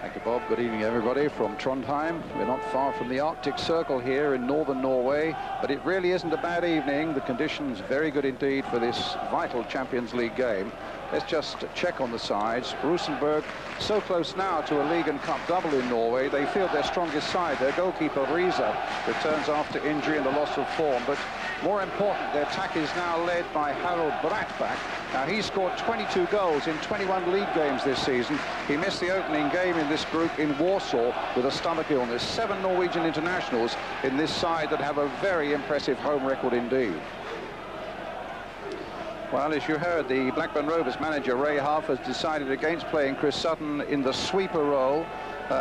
Thank you, Bob. Good evening, everybody, from Trondheim. We're not far from the Arctic Circle here in northern Norway, but it really isn't a bad evening. The conditions very good indeed for this vital Champions League game. Let's just check on the sides. Rosenborg, so close now to a League and Cup double in Norway. They field their strongest side. Their goalkeeper, Riise, returns after injury and a loss of form. But more important, their attack is now led by Harald Brattbakk. Now, he scored 22 goals in 21 league games this season. He missed the opening game in this group in Warsaw with a stomach illness. 7 Norwegian internationals in this side that have a very impressive home record indeed. Well, as you heard, the Blackburn Rovers manager, Ray Huff, has decided against playing Chris Sutton in the sweeper role.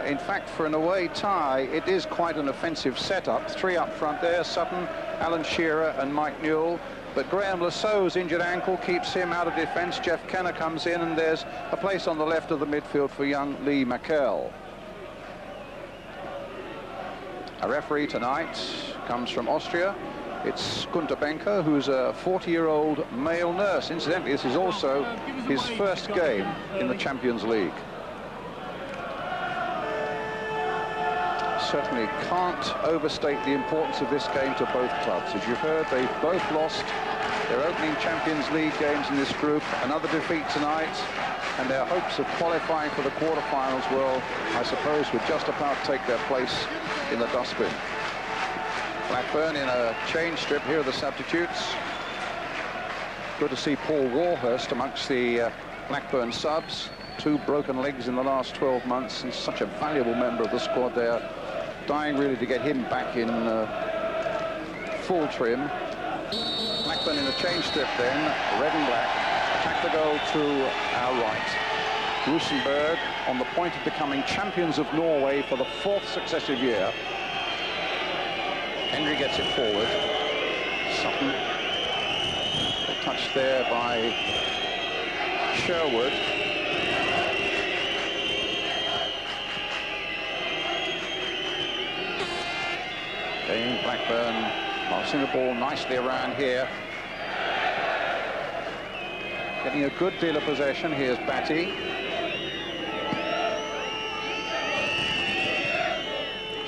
In fact, for an away tie, it is quite an offensive setup. 3 up front there, Sutton, Alan Shearer and Mike Newell. But Graham Lassau's injured ankle keeps him out of defence. Jeff Kenner comes in, and there's a place on the left of the midfield for young Lee McKell. A referee tonight comes from Austria. It's Gunter Benko, who's a 40-year-old male nurse. Incidentally, this is also his first game in the Champions League. Certainly can't overstate the importance of this game to both clubs. As you've heard, they've both lost their opening Champions League games in this group. Another defeat tonight, and their hopes of qualifying for the quarterfinals will, I suppose, would just about take their place in the dustbin. Blackburn in a change strip. Here are the substitutes. Good to see Paul Warhurst amongst the Blackburn subs. 2 broken legs in the last 12 months, and such a valuable member of the squad there. Dying really to get him back in full trim. Blackburn in a change strip then, red and black. Attack the goal to our right. Rosenborg on the point of becoming champions of Norway for the 4th successive year. Henry gets it forward. Sutton. Touched there by Sherwood. Again, Blackburn passing the ball nicely around here. Getting a good deal of possession. Here's Batty.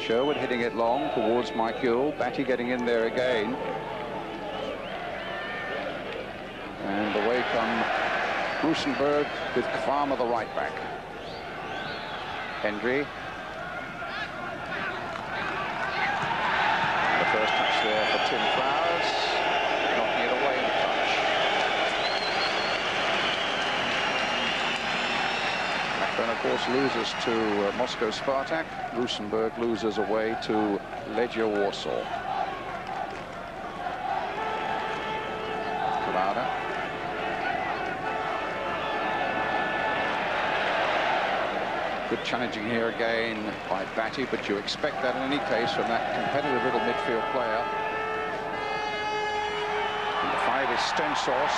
Sherwood hitting it long towards Mike Newell. Batty getting in there again. And away come Rosenborg with Kvarmer the right back. Hendry. The first touch there for Tim Flowers. Knocking it away in the touch. Blackburn, of course, loses to Moscow Spartak. Rosenborg loses away to Legia Warsaw. Kavada. Good challenging here again by Batty, but you expect that in any case from that competitive little midfield player. Number 5 is Stensås.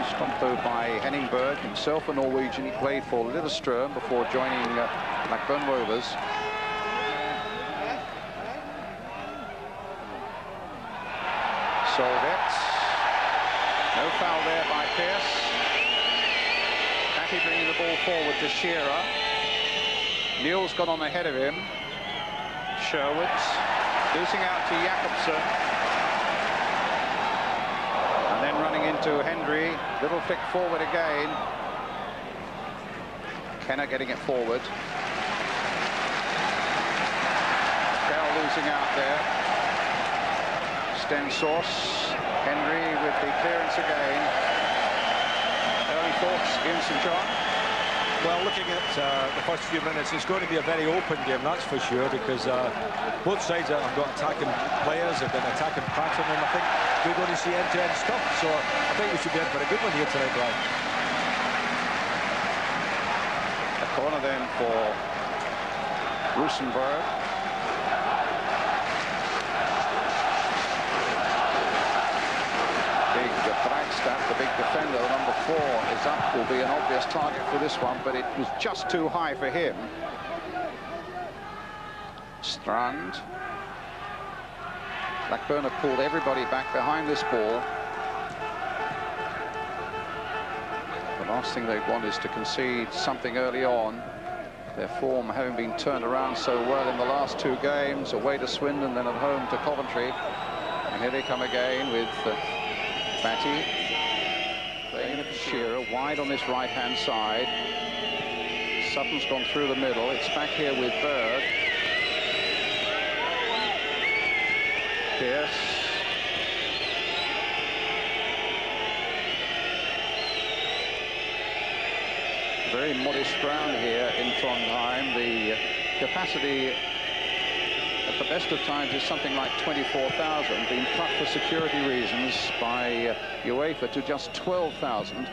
Stopped though by Henningberg, himself a Norwegian. He played for Lillestrøm before joining Blackburn Rovers. Solvedt. No foul there by Pearce. Batty bringing the ball forward to Shearer. Newell's got on ahead of him. Sherwood losing out to Jakobsen. And then running into Hendry. Little flick forward again. Kenner getting it forward. Bell losing out there. Stensås. Henry with the clearance again. Early thoughts in St John? Well, looking at the first few minutes, it's going to be a very open game, that's for sure, because both sides have got attacking players, have got an attacking pattern, and I think we're going to see end-to-end stuff. So I think we should be in for a good one here tonight, Brian. A corner then for Rosenborg. Bragstad, the big defender, number 4, is up. Will be an obvious target for this one, but it was just too high for him. Strand. Blackburn have pulled everybody back behind this ball. The last thing they want is to concede something early on. Their form having been turned around so well in the last 2 games, away to Swindon, then at home to Coventry. And here they come again with Batty. Playing it for Shearer, wide on this right-hand side. Sutton's gone through the middle. It's back here with Berg. Pierce. Very modest ground here in Trondheim. The capacity at the best of times is something like 24,000, being cut for security reasons by UEFA to just 12,000.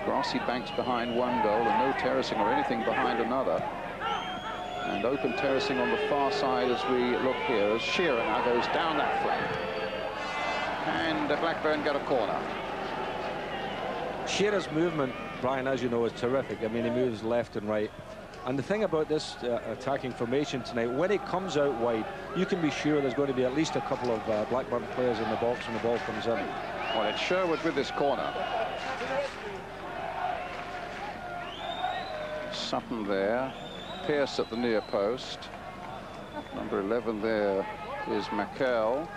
Grassy banks behind one goal and no terracing or anything behind another. And open terracing on the far side as we look here, as Shearer now goes down that flank. And Blackburn get a corner. Shearer's movement, Brian, as you know, is terrific. I mean, he moves left and right. And the thing about this attacking formation tonight, when it comes out wide, you can be sure there's going to be at least a couple of Blackburn players in the box when the ball comes in. Well, it's Sherwood with this corner. Sutton there. Pierce at the near post. Number 11 there is McKell.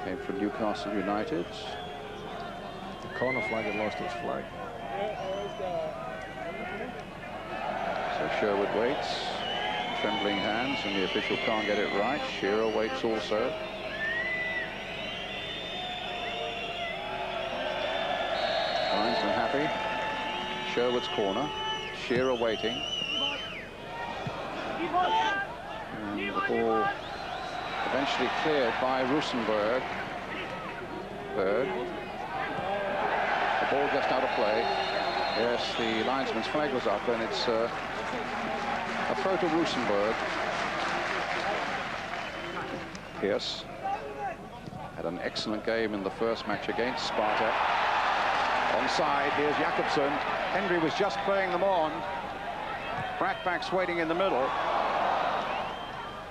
Came from Newcastle United. The corner flag had lost its flag. So Sherwood waits. Trembling hands, and the official can't get it right. Shearer waits also. Linesman happy. Sherwood's corner. Shearer waiting. And the ball eventually cleared by Rosenborg. Berg. The ball just out of play. Yes, the linesman's flag was up, and it's a throw to Rosenborg. Pierce had an excellent game in the first match against Sparta. Onside, here's Jakobsen. Henry was just playing them on. Brackback's waiting in the middle.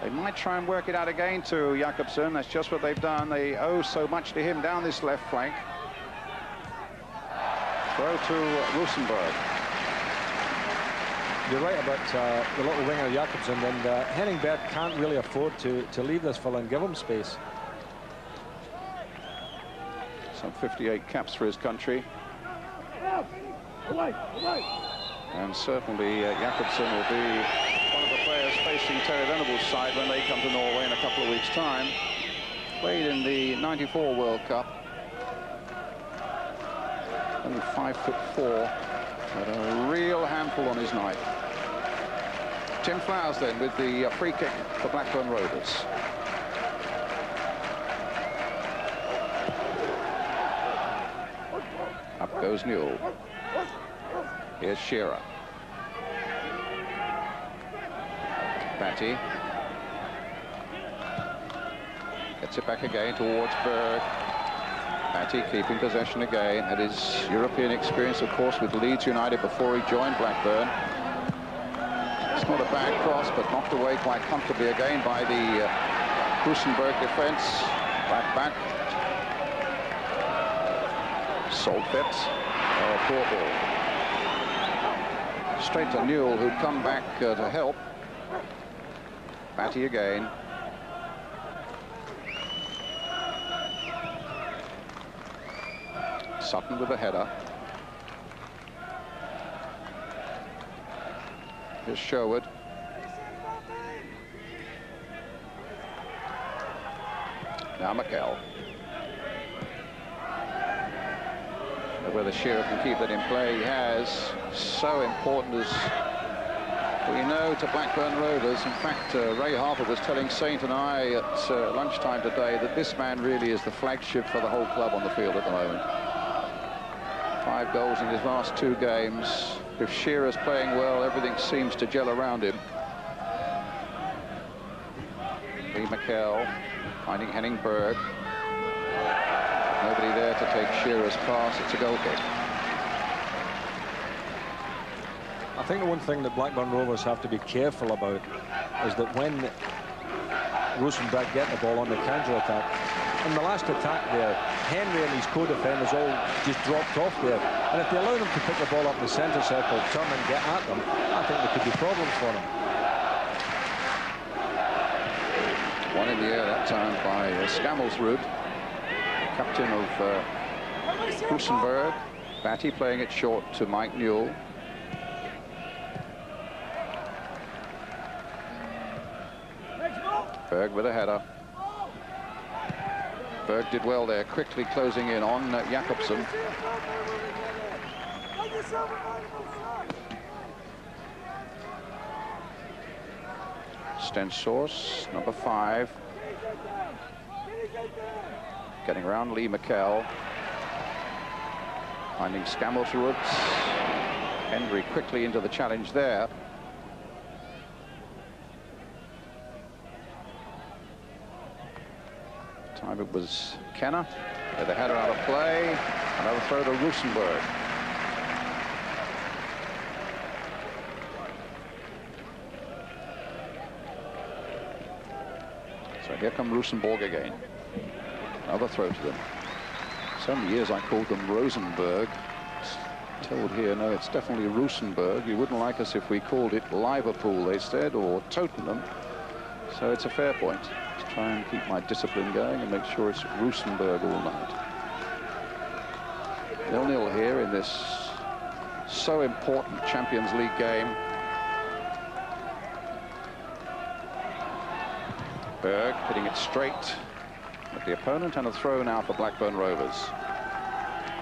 They might try and work it out again to Jakobsen. That's just what they've done. They owe so much to him down this left flank. Throw to Rosenborg. You're right about the little winger Jakobsen, and Henningberg can't really afford to leave this fella and give him space. Some 58 caps for his country. And certainly Jakobsen will be one of the players facing Terry Venables' side when they come to Norway in a couple of weeks' time. Played in the '94 World Cup. Only 5'4", but a real handful on his night. Tim Flowers then with the free kick for Blackburn Rovers. Up goes Newell. Here's Shearer. Batty. Gets it back again towards Berg. Batty keeping possession again. Had his European experience, of course, with Leeds United before he joined Blackburn. It's not a bad cross, but knocked away quite comfortably again by the Rosenborg defence. Back. Saltpit. Poor ball. Straight to Newell, who'd come back to help. Batty again. Sutton with the header. Here's Sherwood. Now McKell. Whether Shearer can keep that in play, he has. So important as we know to Blackburn Rovers. In fact, Ray Harper was telling Saint and I at lunchtime today that this man really is the flagship for the whole club on the field at the moment. 5 goals in his last 2 games. If Shearer's playing well, everything seems to gel around him. Lee McKell finding Henningberg. Nobody there to take Shearer's pass. It's a goal kick. I think the one thing that Blackburn Rovers have to be careful about is that when Rosenborg get the ball on the counter-attack, in the last attack there, Henry and his co-defenders all just dropped off there. And if they allow them to pick the ball up in the centre circle, turn and get at them, I think there could be problems for them. One in the air that time by Skamelsrud, captain of Rosenborg. Batty playing it short to Mike Newell. Berg with a header. Berg did well there, quickly closing in on Jakobsen. Stensors, number 5. Getting around Lee McKell. Finding Skamelsrud. Henry quickly into the challenge there. Time it was Kenner with a header out of play. Another throw to Rosenborg. So here come Rosenborg again. Another throw to them. So many years I called them Rosenborg. Told here, no, it's definitely Rosenborg. You wouldn't like us if we called it Liverpool, they said, or Tottenham. So it's a fair point. Try and keep my discipline going and make sure it's Rosenborg all night. 0-0 here in this so important Champions League game. Berg hitting it straight at the opponent, and a throw now for Blackburn Rovers.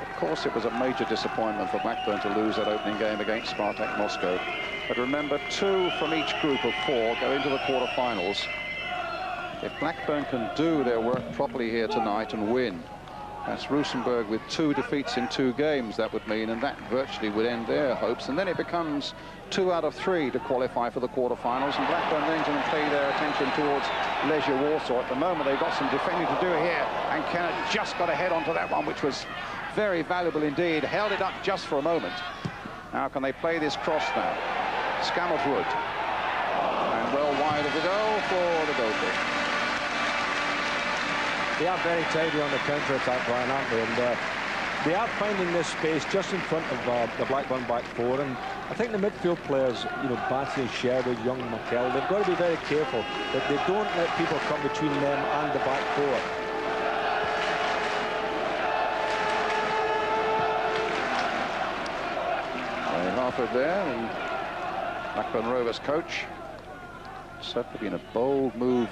Of course, it was a major disappointment for Blackburn to lose that opening game against Spartak Moscow. But remember, 2 from each group of 4 go into the quarter-finals. If Blackburn can do their work properly here tonight and win, that's Rosenborg with 2 defeats in 2 games, that would mean, and that virtually would end their hopes. And then it becomes 2 out of 3 to qualify for the quarterfinals, and Blackburn then can pay their attention towards Legia Warsaw. At the moment, they've got some defending to do here, and Kennett just got a head onto that one, which was very valuable indeed. Held it up just for a moment. Now can they play this cross now? Skamelsrud. And well wide of the goal for the goalkeeper. They are very tidy on the counter-attack line, aren't they? And they are finding this space just in front of the Blackburn back 4. And I think the midfield players, you know, Batty, Sherwood, Young, McKell, they've got to be very careful that they don't let people come between them and the back 4. Harford there, the Blackburn Rovers coach. Certainly been a bold move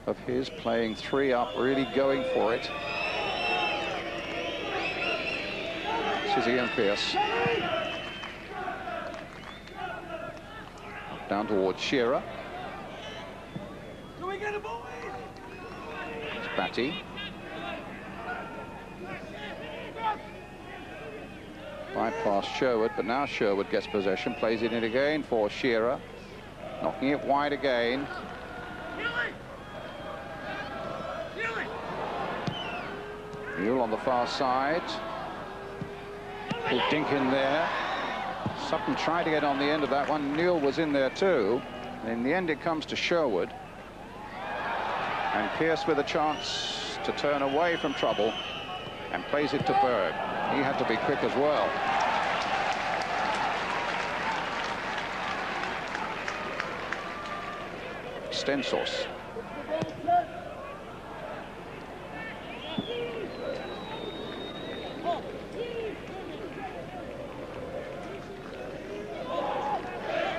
of his, playing 3 up, really going for it. This is Ian Pearce. Down towards Shearer. It's Batty. Bypass Sherwood, but now Sherwood gets possession, plays it in again for Shearer. Knocking it wide again. Newell on the far side. Will dink in there. Sutton tried to get on the end of that one. Newell was in there too. And in the end, it comes to Sherwood. And Pearce with a chance to turn away from trouble and plays it to Berg. He had to be quick as well. Stensors.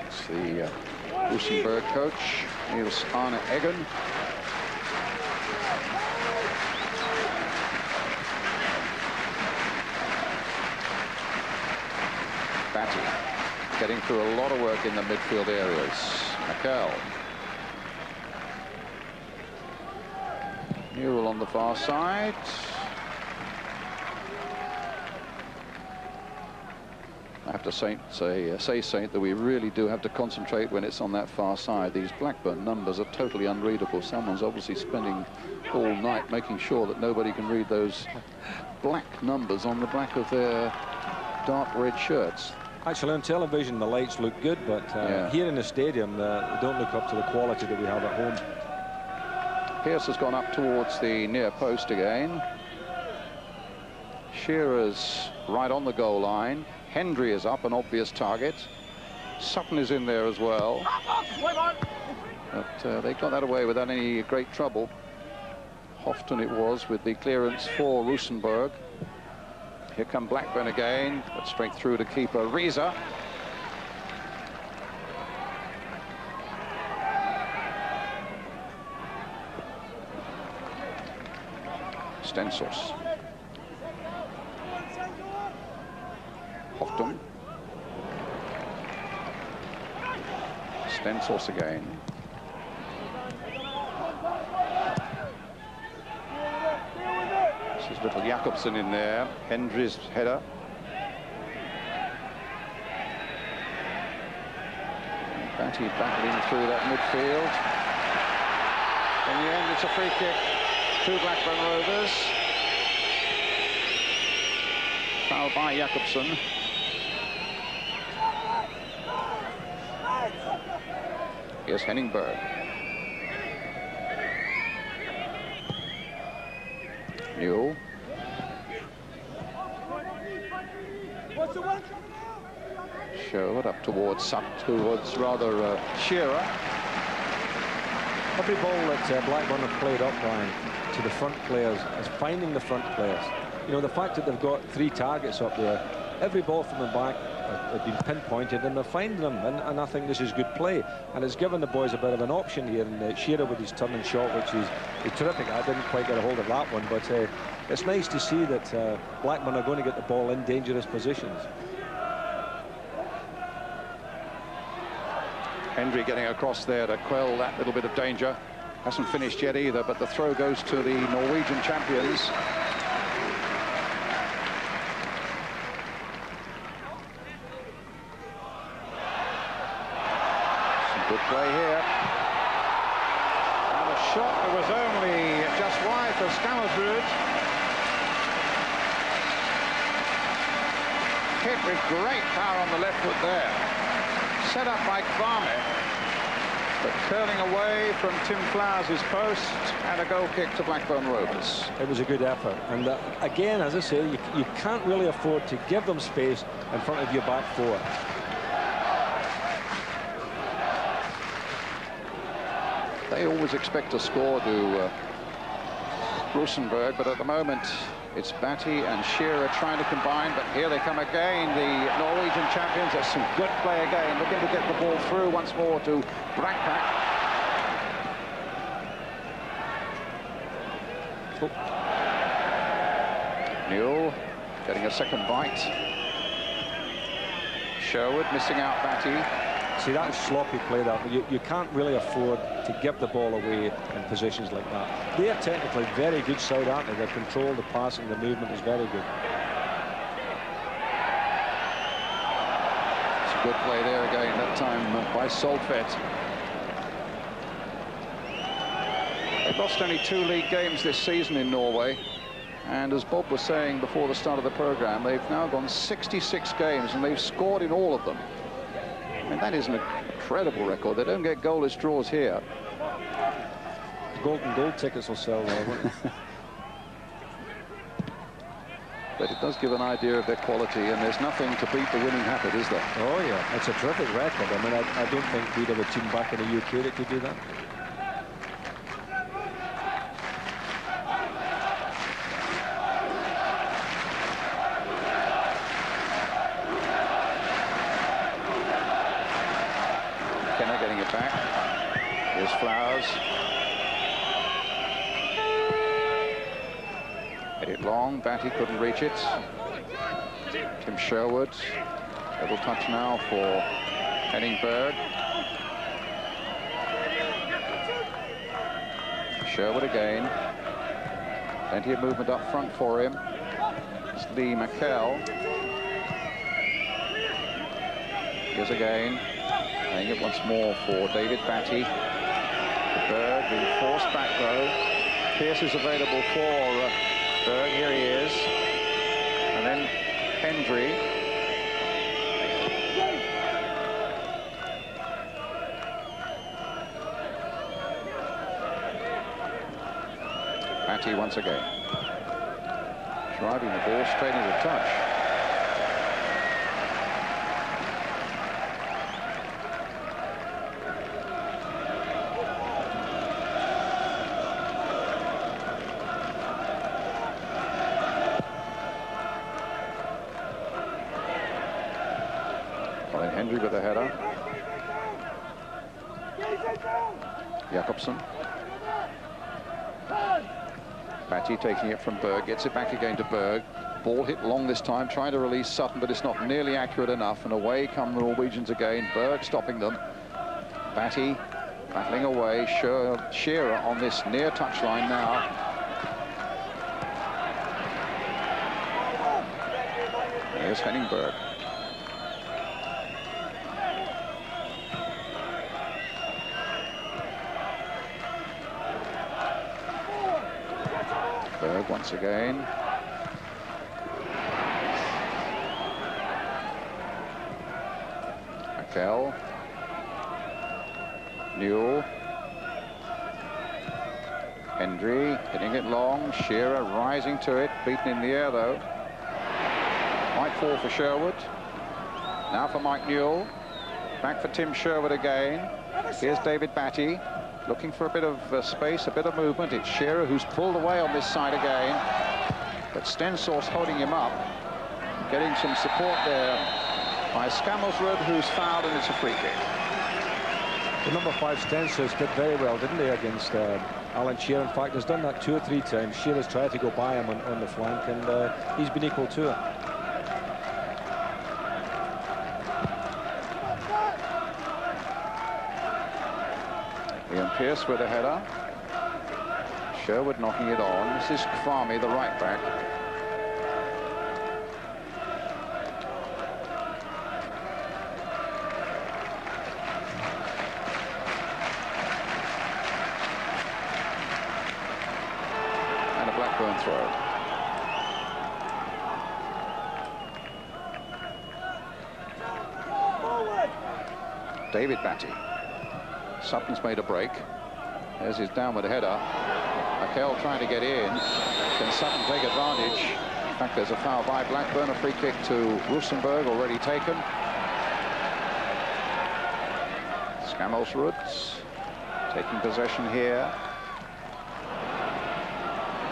It's the Rosenborg coach, Niels Arne Eggen. Batty getting through a lot of work in the midfield areas. McKell. Newell on the far side. I have to say, Saint, that we really do have to concentrate when it's on that far side. These Blackburn numbers are totally unreadable. Someone's obviously spending all night making sure that nobody can read those black numbers on the back of their dark red shirts. Actually, on television, the lights look good, but here in the stadium, they don't look up to the quality that we have at home. Pearce has gone up towards the near post again. Shearer's right on the goal line. Hendry is up, an obvious target. Sutton is in there as well. But they got that away without any great trouble. Houghton it was with the clearance for Rosenborg. Here come Blackburn again, but straight through to keeper Reza. Stensos. Houghton. Stensos again. This is little Jakobsen in there. Hendry's header. Batty battling through that midfield. In the end, it's a free kick to Blackburn Rovers. Foul by Jakobsen. Here's Henningberg. Newell. Show it up towards Sutton, towards rather Shearer. Every ball that Blackburn have played up, Brian, to the front players is finding the front players. You know, the fact that they've got 3 targets up there, every ball from the back has been pinpointed and they're finding them, and I think this is good play, and it's given the boys a bit of an option here. And Shearer with his turning shot, which is terrific. I didn't quite get a hold of that one, but it's nice to see that Blackburn are going to get the ball in dangerous positions. Hendry getting across there to quell that little bit of danger. Hasn't finished yet either, but the throw goes to the Norwegian champions. Some good play here. And a shot that was only just wide for Skammersrud. Hit with great power on the left foot there. Set up by Kwame, but curling away from Tim Flowers' post, and a goal kick to Blackburn Rovers. It was a good effort, and again, as I say, you can't really afford to give them space in front of your back 4. They always expect to score, do Rosenborg, but at the moment it's Batty and Shearer trying to combine, but here they come again, the Norwegian champions. That's some good play again, looking to get the ball through once more to Brackpack. Oh. Newell getting a second bite. Sherwood missing out Batty. See, that's sloppy play, that. You can't really afford to give the ball away in positions like that. They are technically very good side, aren't they? The control, the passing, the movement is very good. It's a good play there again, that time by Soltvedt. They've lost only 2 league games this season in Norway. And as Bob was saying before the start of the programme, they've now gone 66 games and they've scored in all of them. And that is an incredible record. They don't get goalless draws here. Golden goal tickets will sell there, won't they? But it does give an idea of their quality, and there's nothing to beat the winning habit, is there? Oh, yeah. It's a terrific record. I mean, I don't think we'd have a team back in the UK that could do that. Flowers. Hit it long, Batty couldn't reach it. Tim Sherwood, little touch now for Henningberg. Sherwood again. Plenty of movement up front for him. It's Lee McKell. Here's again. Playing it once more for David Batty. Berg being forced back though. Pearce is available for Berg. Here he is. And then Hendry. Batty once again. Driving the ball straight into touch. Henry with a header. Jakobsen. Batty taking it from Berg, gets it back again to Berg. Ball hit long this time, trying to release Sutton, but it's not nearly accurate enough, and away come the Norwegians again. Berg stopping them. Batty battling away. Shearer on this near touchline now. There's Henningberg. Berg once again. Mikel. Newell. Hendry hitting it long. Shearer rising to it. Beaten in the air though. Might fall for Sherwood. Now for Mike Newell. Back for Tim Sherwood again. Here's David Batty. Looking for a bit of space, a bit of movement. It's Shearer who's pulled away on this side again. But Stensor's holding him up. Getting some support there by Skamelsrud, who's fouled, and it's a free kick. The number 5 Stensors did very well, didn't they, against Alan Shearer. In fact, has done that 2 or 3 times. Shearer's tried to go by him on the flank, and he's been equal to it. Ian Pearce with a header. Sherwood knocking it on. This is Kwame, the right back. And a Blackburn throw. David Batty. Sutton's made a break. There's his downward header. Mikel trying to get in. Can Sutton take advantage? In fact, there's a foul by Blackburn. A free kick to Rosenborg, already taken. Skamelsrud taking possession here.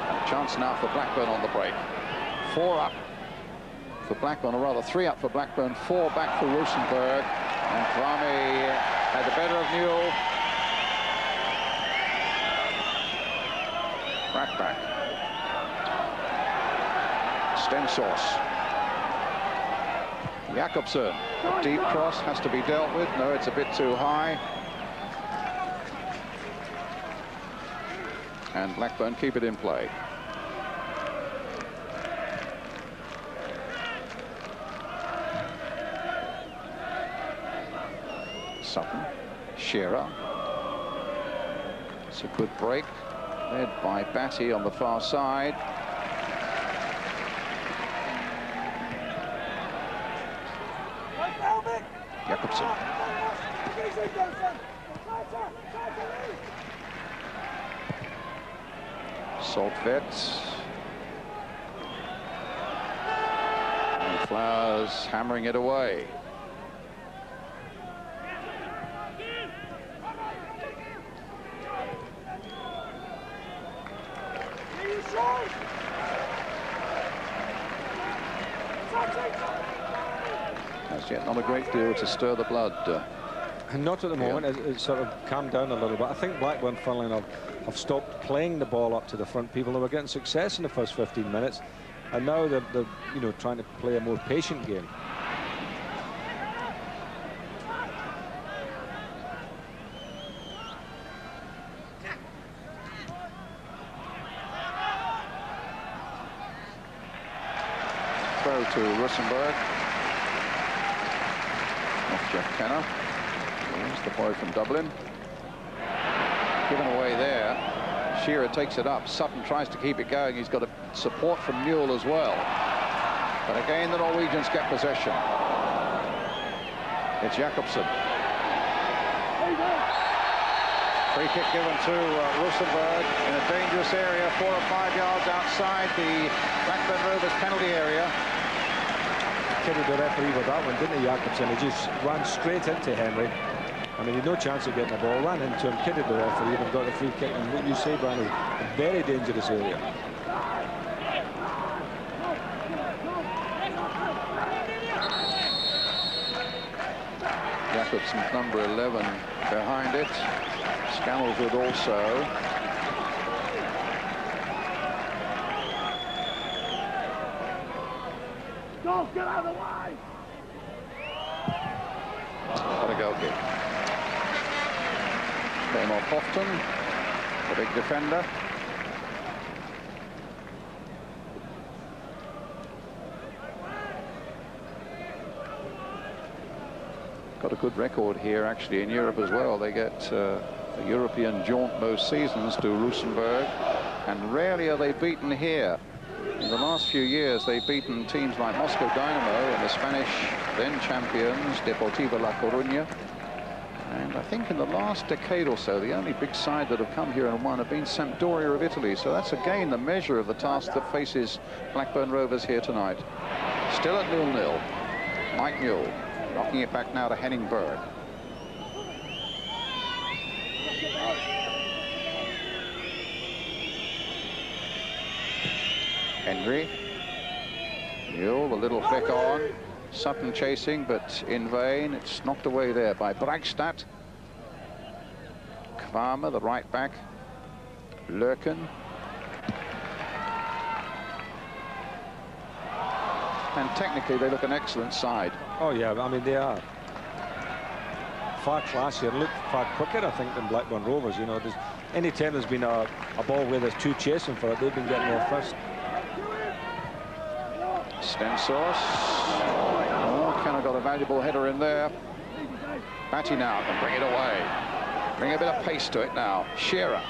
And a chance now for Blackburn on the break. 4 up for Blackburn, or rather 3 up for Blackburn, 4 back for Rosenborg. And Kwame had the better of Newell. Right back. Stensors. Jakobsen. A deep cross has to be dealt with. No, it's a bit too high. And Blackburn keep it in play. Sutton. Shearer. It's a good break. Led by Batty on the far side. Jakobsen. Saltvet. And Flowers hammering it away. As yet, not a great deal to stir the blood. Not at the moment. It's sort of calmed down a little bit. I think Blackburn, funnily enough, have stopped playing the ball up to the front people. They were getting success in the first 15 minutes, and now they're you know, trying to play a more patient game. Throw to Rosenborg. Off Jeff Kenner. There's the boy from Dublin. Given away there. Shearer takes it up. Sutton tries to keep it going. He's got a support from Newell as well. But again, the Norwegians get possession. It's Jakobsen. Free kick given to Rosenborg in a dangerous area, 4 or 5 yards outside the Blackburn Rovers penalty area. Kidded the referee with that one, didn't he, Jakobsen? He just ran straight into Henry. I mean, he had no chance of getting the ball, ran into him, kidded the referee, and got a free kick. And what you say, Barney, a very dangerous area. Jakobsen's number 11 behind it. Scannellswood also. Don't get out of the way! What a goal kick. Came off Houghton, the big defender. Got a good record here, actually, in Europe as well. They get a European jaunt most seasons to Rosenborg, and rarely are they beaten here. In the last few years, they've beaten teams like Moscow Dynamo and the Spanish then champions, Deportivo La Coruña. And I think in the last decade or so, the only big side that have come here and won have been Sampdoria of Italy. So that's again the measure of the task that faces Blackburn Rovers here tonight. Still at 0-0. Mike Newell knocking it back now to Henning Berg. Henry. Newell, a little flick on. Sutton chasing, but in vain. It's knocked away there by Bragstad. Kvarmer, the right back. Lerken. And technically, they look an excellent side. Oh, yeah, I mean, they are far classier and look far quicker, I think, than Blackburn Rovers. You know, any time there's been a ball where there's two chasing for it, they've been getting there first. Stensors. Oh, Kenner got a valuable header in there. Batty now can bring it away. Bring a bit of pace to it now. Shearer.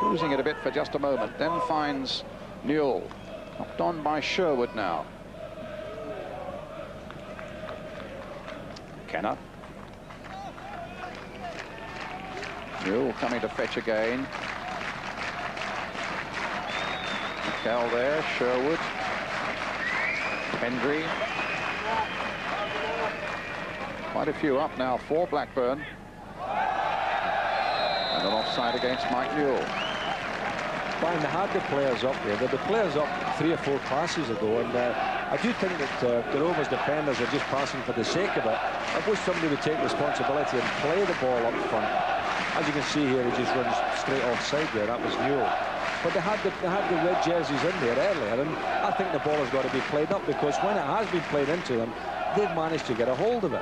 Losing it a bit for just a moment. Then finds Newell. Knocked on by Sherwood now. Kenner. Newell coming to fetch again. McCall there. Sherwood. Hendry. Quite a few up now for Blackburn. And an offside against Mike Newell. Brian, they had the players up there. They had the players up 3 or 4 classes ago, and I do think that the Rovers defenders are just passing for the sake of it. I wish somebody would take responsibility and play the ball up front. As you can see here, he just runs straight offside there. That was Newell. But they had the red jerseys in there earlier, and I think the ball has got to be played up, because when it has been played into them, they've managed to get a hold of it.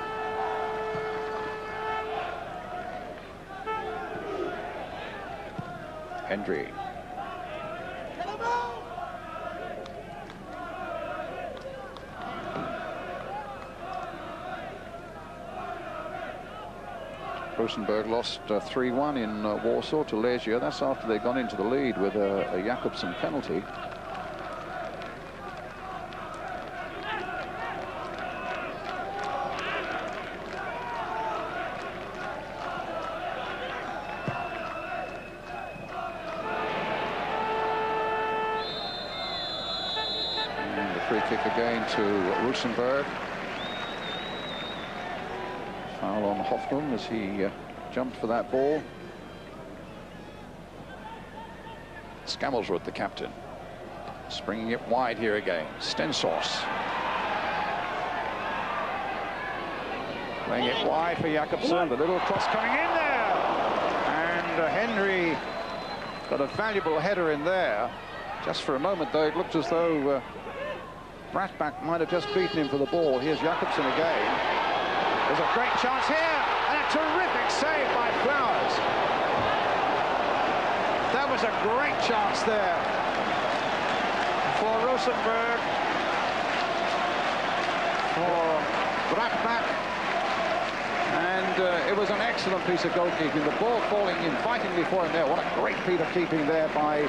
Hendry. Rosenborg lost 3-1 in Warsaw to Legia. That's after they'd gone into the lead with a Jakobsen penalty. And the free kick again to Rosenborg. Foul on Hoffman as he jumped for that ball. Scammelrud, the captain, springing it wide here again. Stensors. Playing it wide for Jakobsen. The little cross coming in there. And Henry got a valuable header in there. Just for a moment, though, it looked as though Bratback might have just beaten him for the ball. Here's Jakobsen again. There's a great chance here, and a terrific save by Flowers. That was a great chance there for Rosenborg, for Bratback, and it was an excellent piece of goalkeeping. The ball falling invitingly for him there. What a great feat of keeping there by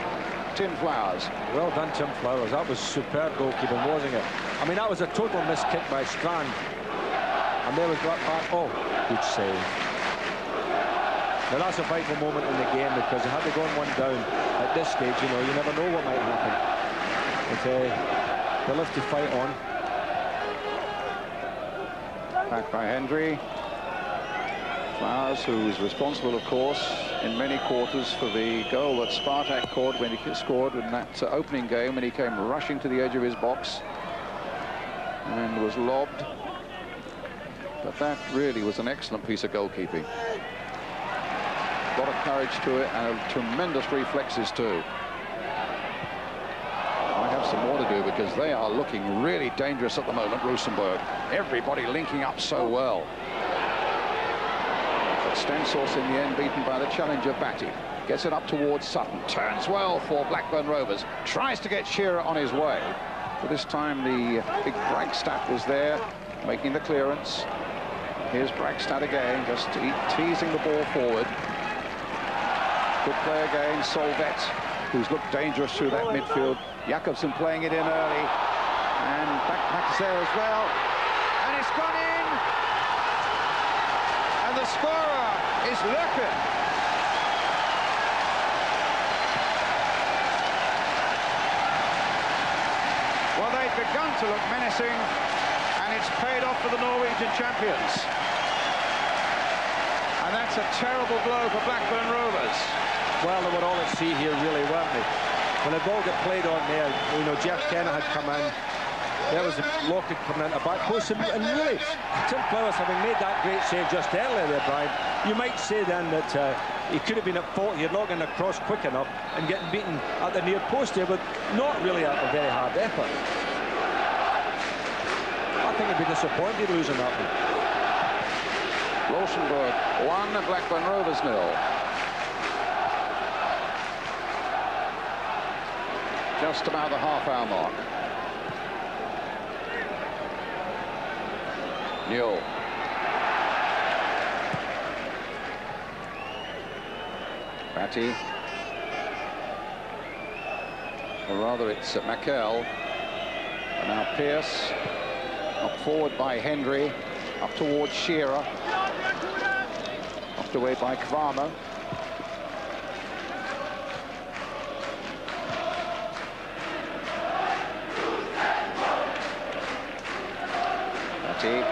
Tim Flowers. Well done, Tim Flowers. That was superb goalkeeping, wasn't it? I mean, that was a total miss kick by Strand. And there was Blackburn. Oh, good save. Now that's a vital moment in the game, because had they gone one down at this stage, you know, you never know what might happen. But they'll have to fight on. Back by Hendry. Flowers, who was responsible, of course, in many quarters for the goal that Spartak scored when he scored in that opening game, when he came rushing to the edge of his box and was lobbed. But that really was an excellent piece of goalkeeping. A lot of courage to it and tremendous reflexes too. I have some more to do, because they are looking really dangerous at the moment, Rosenborg. Everybody linking up so well. But Stensors in the end beaten by the challenger Batty. Gets it up towards Sutton. Turns well for Blackburn Rovers. Tries to get Shearer on his way. But this time the big Bragstad was there, making the clearance. Here's Bragstad again, just teasing the ball forward. Good play again, Solvet, who's looked dangerous through that midfield. Jakobsen playing it in early. And back there as well. And it's gone in! And the scorer is Lerkendal. Well, they've begun to look menacing, and it's paid off for the Norwegian champions. And that's a terrible blow for Blackburn Rovers. Well, they were all at sea here, really, weren't they? When the ball got played on there, you know, Jeff Kenner had come in. There was Lockett coming in at back post. And really, Tim Flowers, having made that great save just earlier there, Brian, you might say then that he could have been at fault. He had not gotten across quick enough and getting beaten at the near post there, but not really at a very hard effort. I think he'd be disappointed losing that one. Rosenborg 1, Blackburn Rovers 0. Just about the half-hour mark. Newell. Batty. Or rather, it's Mackell. And now Pearce. Up forward by Hendry. Up towards Shearer. Knocked away by Kramer. Batty.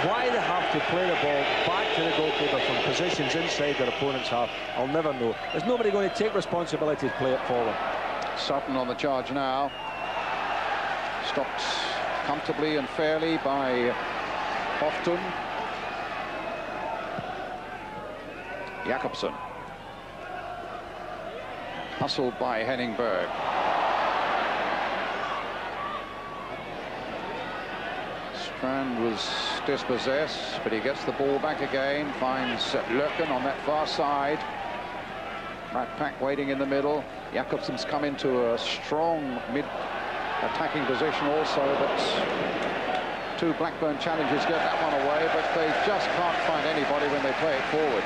Why they have to play the ball back to the goalkeeper from positions inside their opponent's half, I'll never know. There's nobody going to take responsibility to play it forward. Sutton on the charge now. Stopped comfortably and fairly by Houghton. Jakobsen. Hustled by Henningberg. Strand was dispossessed, but he gets the ball back again, finds Lerken on that far side. Matt Pack waiting in the middle. Jakobsen's come into a strong mid-attacking position also, but two Blackburn challengers get that one away, but they just can't find anybody when they play it forward.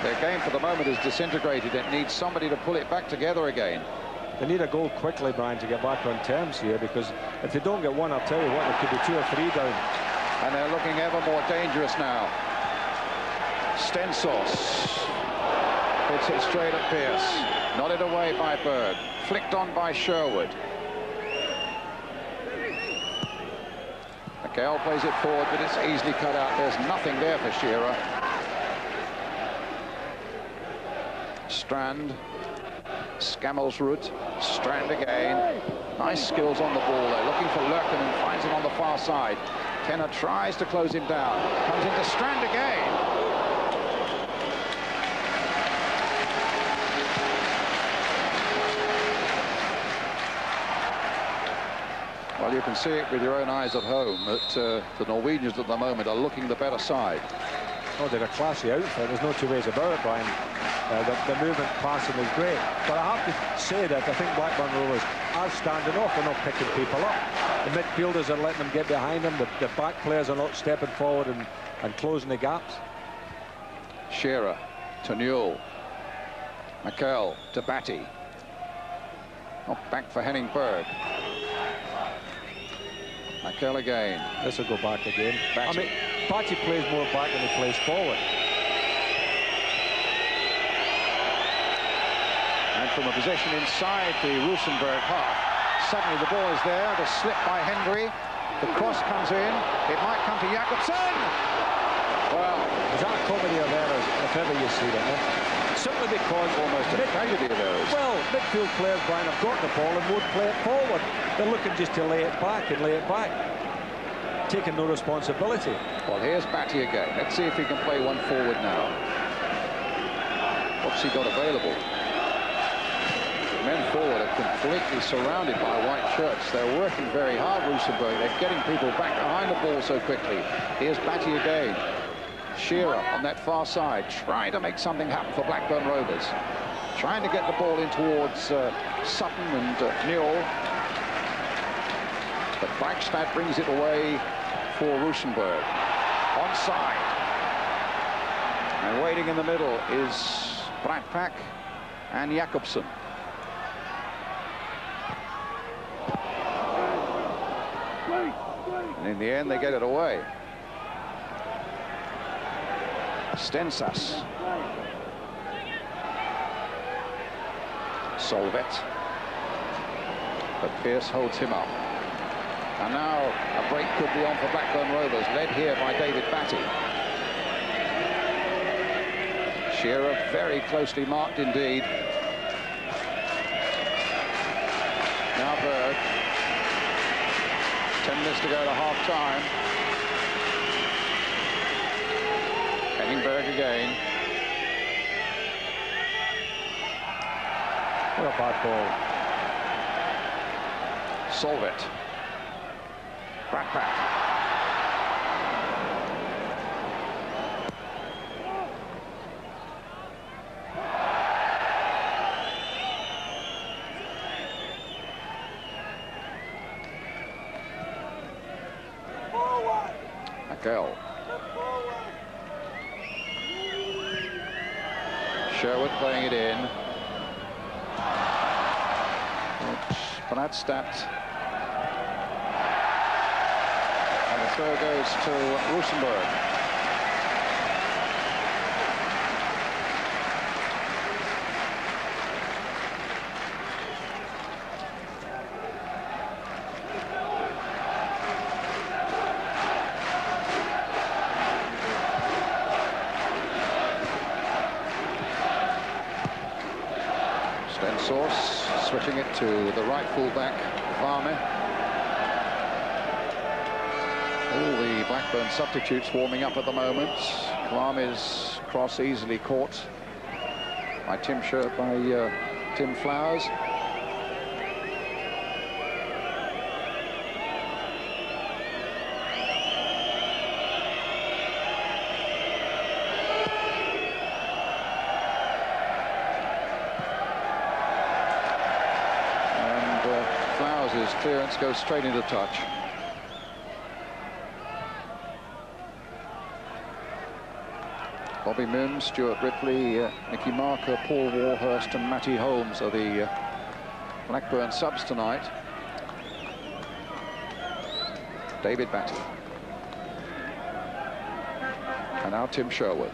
Their game for the moment is disintegrated. It needs somebody to pull it back together again. They need a goal quickly, Brian, to get back on terms here, because if they don't get one, I'll tell you what, it could be 2 or 3 down. And they're looking ever more dangerous now. Stensors hits it straight at Pearce. Nodded away by Berg. Flicked on by Sherwood. McHale plays it forward, but it's easily cut out. There's nothing there for Shearer. Strand. Scammelsrud. Strand again. Nice skills on the ball there. Looking for Lerken and finds him on the far side. Kenner tries to close him down. Comes into Strand again. Well, you can see it with your own eyes at home that the Norwegians at the moment are looking the better side. Oh, they're a classy outfit. There's no two ways about it, Brian. The movement passing is great. But I have to say that I think Blackburn Rovers are standing off. They're not picking people up. The midfielders are letting them get behind them. The back players are not stepping forward and closing the gaps. Shearer to Newell. McKell to Batty. Not back for Henning Berg. McKell again. This will go back again. Batty. I mean, Batty plays more back than he plays forward. And from a position inside the Rosenborg half, suddenly the ball is there. The slip by Hendry. The cross comes in. It might come to Jakobsen. Well, is that a comedy of errors, if ever you see it? Simply because almost a tragedy of errors. Well, midfield players, Brian, have got the ball and won't play it forward. They're looking just to lay it back and lay it back, taking no responsibility. Well, here's Batty again. Let's see if he can play one forward now. What's he got available? Men forward are completely surrounded by white shirts. They're working very hard, Rosenborg. They're getting people back behind the ball so quickly. Here's Batty again. Shearer on that far side, trying to make something happen for Blackburn Rovers. Trying to get the ball in towards Sutton and Newell. But Blackstad brings it away for Rosenborg. Onside. And waiting in the middle is Bratpak and Jakobsen. And in the end, they get it away. Stensas. Solvet. But Pearce holds him up. And now a break could be on for Blackburn Rovers, led here by David Batty. Shearer very closely marked indeed. Now Berg. 10 minutes to go to half-time. Berg again. What a bad ball. Solvet. Bratpak. McKell. Sherwood playing it in. Bradstadt. And the throw goes to Rosenborg. Switching it to the right fullback, Varme. All the Blackburn substitutes warming up at the moment. Varme's cross easily caught by Tim Flowers. Clearance goes straight into touch. Bobby Mims, Stuart Ripley, Nicky Marker, Paul Warhurst and Matty Holmes are the Blackburn subs tonight. David Batty. And now Tim Sherwood.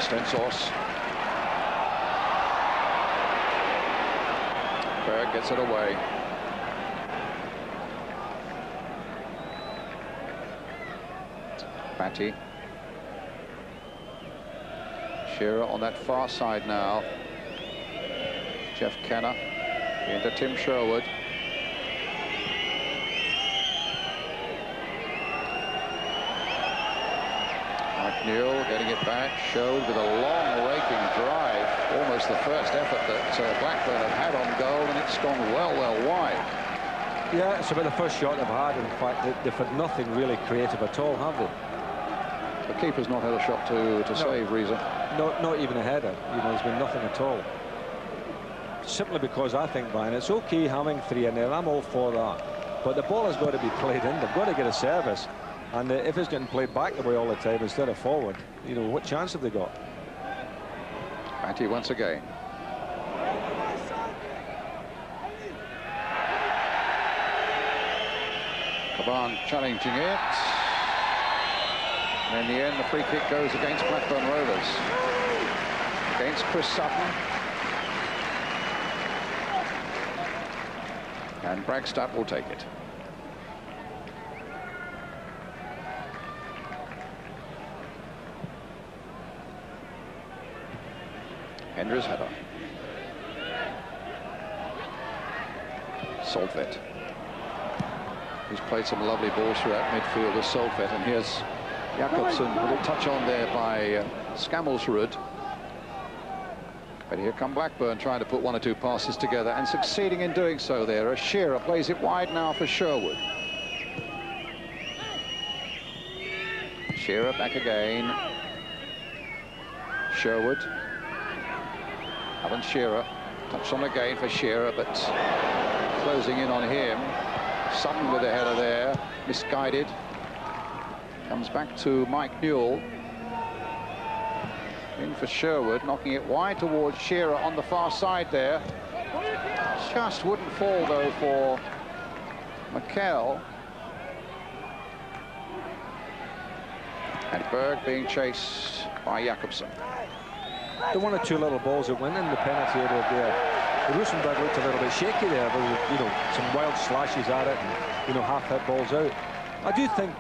Stensås. Berg gets it away. Batty. Shearer on that far side now. Jeff Kenner into Tim Sherwood. McNeil getting it back. Sherwood with a long raking drive. Almost the first effort that Blackburn have had on goal, and it's gone well wide. Yeah, it's about the first shot they've had. In fact, they've had nothing really creative at all, have they? The keeper's not had a shot to save, Reza. Not even a header. You know, there's been nothing at all. Simply because I think, Brian, it's okay having 3 in there. I'm all for that. But the ball has got to be played in. They've got to get a service. And if it's getting played back the way all the time instead of forward, you know, what chance have they got? Batty once again. Caban challenging it. And in the end, the free kick goes against Blackburn Rovers. Against Chris Sutton. And Bragstad will take it. Henry's header. Solvet. He's played some lovely balls throughout midfield as Solvet, and here's Jakobsen with a touch on there by Skamelsrud. But here come Blackburn trying to put 1 or 2 passes together and succeeding in doing so there as Shearer plays it wide now for Sherwood. Shearer back again. Sherwood. Alan Shearer. Touched on again for Shearer, but closing in on him. Sutton with a header there. Misguided. Comes back to Mike Newell. In for Sherwood, knocking it wide towards Shearer on the far side there. Just wouldn't fall, though, for McKell. And Berg being chased by Jakobsen. The 1 or 2 little balls that went in the penalty area there. The Rosenborg looked a little bit shaky there. There were, you know, some wild slashes at it and, you know, half-hit balls out. I do think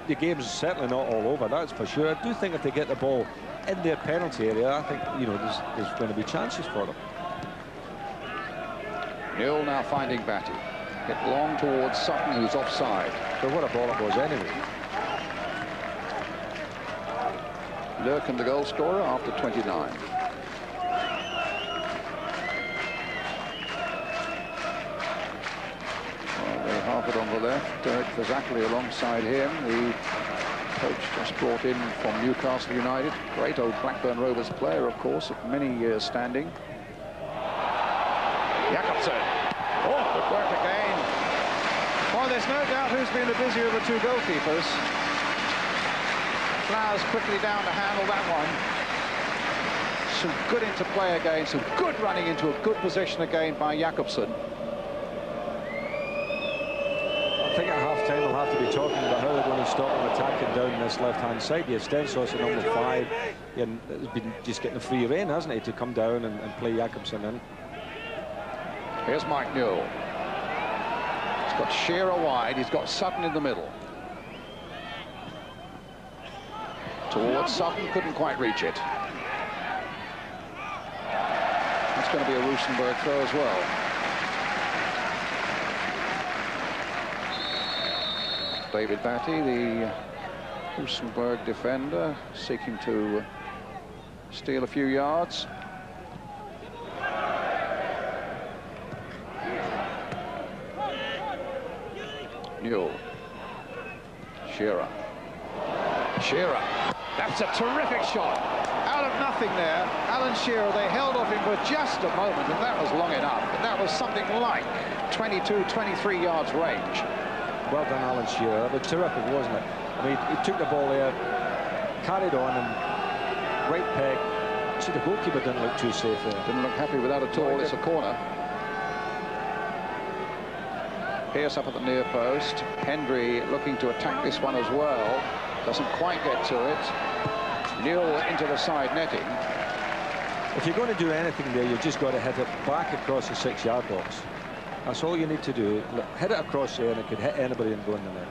the game's certainly not all over, that's for sure. I do think if they get the ball in their penalty area, I think, you know, there's going to be chances for them. Newell now finding Batty. Hit long towards Sutton, who's offside. But what a ball it was anyway. Lerkendal, the goal scorer, after 29. Well, they half it on the left. Derek Verzakli alongside him. The coach just brought in from Newcastle United. Great old Blackburn Rovers player, of course, of many years standing. Jakobsen. Oh, good work again. Well, there's no doubt who's been the busier of the 2 goalkeepers. Flowers quickly down to handle that one. Some good interplay again, some good running into a good position again by Jakobsen. I think at half-time we'll have to be talking about how they're going to stop them attacking down this left-hand side. The Stensos at number 5, and has been just getting a free rein, hasn't he, to come down and play Jakobsen in. Here's Mike Newell. He's got Shearer wide, he's got Sutton in the middle. Towards Sutton, couldn't quite reach it. That's going to be a Rosenborg throw as well. David Batty, the Rosenborg defender, seeking to steal a few yards. Newell. Shearer. Shearer. That's a terrific shot. Out of nothing there. Alan Shearer, they held off him for just a moment, and that was long enough. But that was something like 22, 23 yards range. Well done, Alan Shearer. That was terrific, wasn't it? I mean, he took the ball there, carried on, and right peg. See, the goalkeeper didn't look too safe there. Didn't look happy with that at all. It's a corner. Pearce up at the near post. Hendry looking to attack this one as well. Doesn't quite get to it. Newell into the side netting. If you're going to do anything there, you've just got to hit it back across the 6-yard box. That's all you need to do. Hit it across there, and it could hit anybody and go in the net.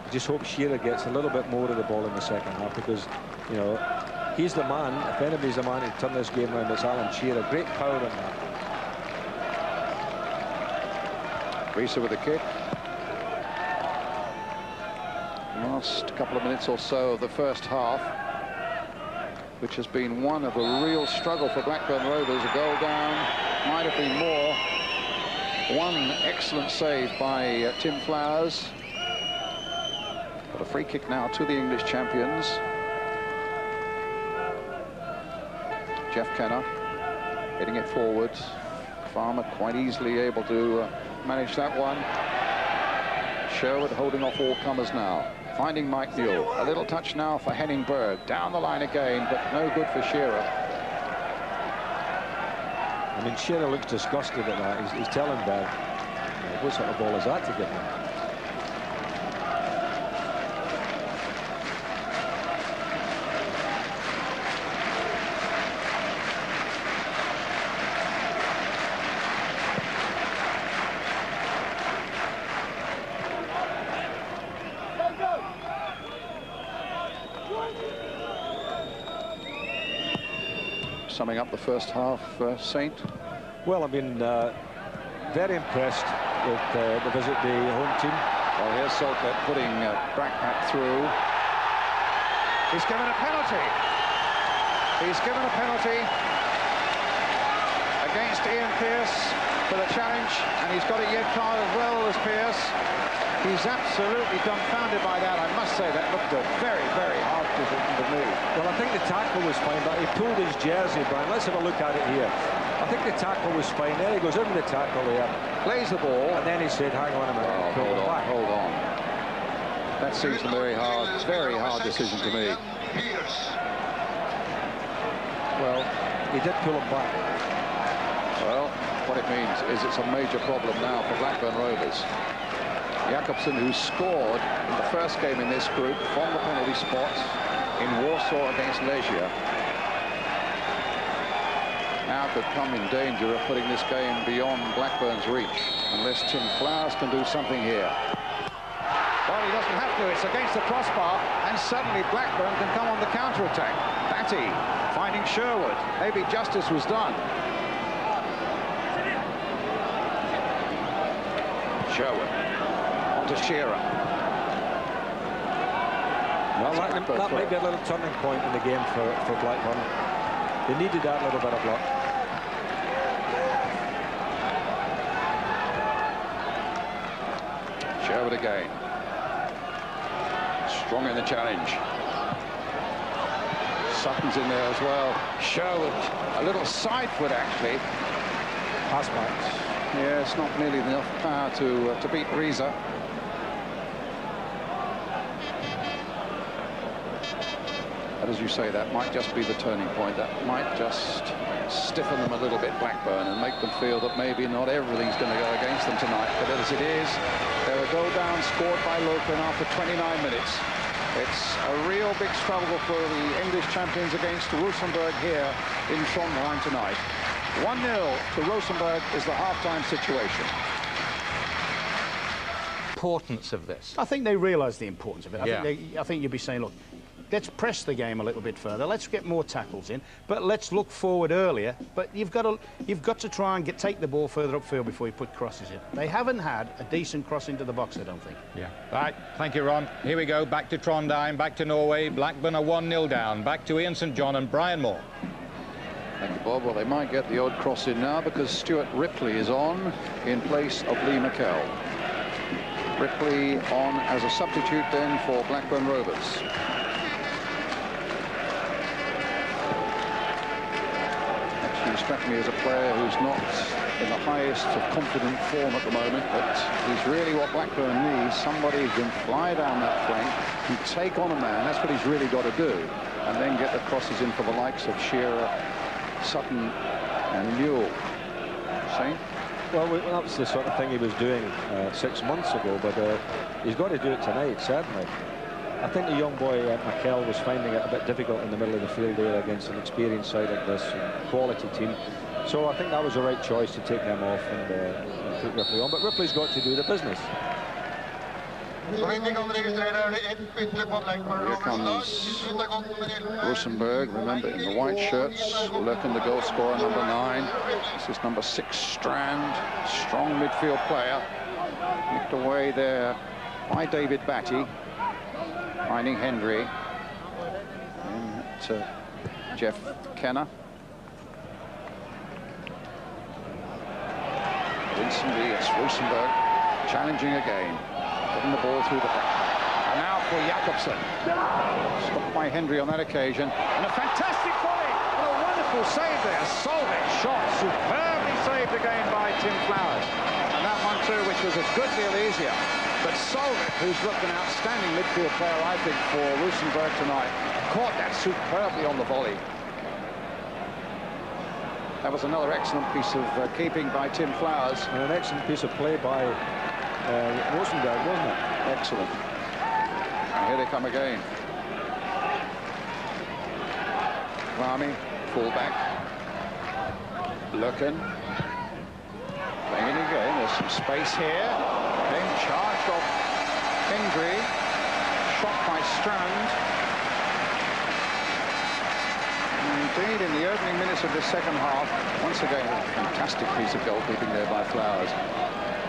I just hope Shearer gets a little bit more of the ball in the second half, because, you know, he's the man. If anybody's the man to turn this game around, it's Alan Shearer. Great power in that. Risa with a kick. Last couple of minutes or so of the first half, which has been one of a real struggle for Blackburn Rovers. A goal down, might have been more. One excellent save by Tim Flowers. free kick now to the English champions. Jeff Kenner getting it forward. Farmer quite easily able to manage that one. Sherwood holding off all comers now. Finding Mike Newell. A little touch now for Henning Berg. Down the line again, but no good for Shearer. I mean, Shearer looks disgusted at that. He's telling Berg, what sort of ball is that to give him? Summing up the first half, Saint? Well, I've been very impressed with the visit the home team. Well, here's Saltlet putting Bracknap through. He's given a penalty. He's given a penalty against Ian Pearce for the challenge, and he's got a yellow card as well as Pearce. He's absolutely dumbfounded by that. I must say that looked a very, very hard decision to me. Well, I think the tackle was fine, but he pulled his jersey, Brian. Let's have a look at it here. I think the tackle was fine. There he goes in with the tackle there. Plays the ball. And then he said, hang on a minute. Hold on. That seems a very hard decision to me. Well, he did pull him back. Well, what it means is it's a major problem now for Blackburn Rovers. Jakobsen, who scored in the first game in this group from the penalty spot in Warsaw against Legia, now could come in danger of putting this game beyond Blackburn's reach, unless Tim Flowers can do something here. Well, he doesn't have to. It's against the crossbar, and suddenly Blackburn can come on the counter-attack. Batty finding Sherwood. Maybe justice was done. Sherwood. To Shearer. Well, that might be a little turning point in the game for Blackburn. They needed that little bit of luck. Sherwood again. Strong in the challenge. Sutton's in there as well. Sherwood, a little side foot actually. Pass back. Yeah, it's not nearly enough power to beat Reza. But as you say, that might just be the turning point. That might just stiffen them a little bit, Blackburn, and make them feel that maybe not everything's going to go against them tonight. But as it is, they're a goal down, scored by Lerkendal after 29 minutes. It's a real big struggle for the English champions against Rosenborg here in Trondheim tonight. 1-0 to Rosenborg is the half-time situation. Importance of this. I think they realise the importance of it. Yeah. I think you'd be saying, look, let's press the game a little bit further. Let's get more tackles in, but let's look forward earlier. But you've got to try and take the ball further upfield before you put crosses in. They haven't had a decent cross into the box, I don't think. Yeah. Right. Thank you, Ron. Here we go. Back to Trondheim. Back to Norway. Blackburn are 1-0 down. Back to Ian St John and Brian Moore. Thank you, Bob. Well, they might get the odd cross in now because Stuart Ripley is on in place of Lee McKell. Ripley on as a substitute then for Blackburn Rovers. Actually, he struck me as a player who's not in the highest of confident form at the moment, but he's really what Blackburn needs. Somebody who can fly down that flank, can take on a man. That's what he's really got to do. And then get the crosses in for the likes of Shearer, Sutton and Newell. Saint? Well, that was the sort of thing he was doing 6 months ago, but he's got to do it tonight, certainly. I think the young boy, McKell, was finding it a bit difficult in the middle of the field there against an experienced side like this, quality team. So I think that was the right choice to take them off and put Ripley on. But Ripley's got to do the business. Here comes Rosenborg, remember, in the white shirts. Lerkendal, the goal scorer, number 9. This is number 6, Strand. Strong midfield player. Nicked away there by David Batty. Finding Hendry. And Jeff Kenner. Vincent, it's Rosenborg challenging again. Putting the ball through the back. And now for Jakobsen. Stopped by Hendry on that occasion. And a fantastic volley. And a wonderful save there. Solveig shot superbly saved again by Tim Flowers. And that one too, which was a good deal easier. But Solveig, who's looked an outstanding midfield player, I think, for Rosenborg tonight, caught that superbly on the volley. That was another excellent piece of keeping by Tim Flowers. And an excellent piece of play by Rosenborg, wasn't it? Excellent. And here they come again. Rami, fullback. Lerkendal. Playing it again. There's some space here. Then charged off Hendry. Shot by Strand. Indeed, in the opening minutes of the second half, once again, a fantastic piece of goalkeeping there by Flowers.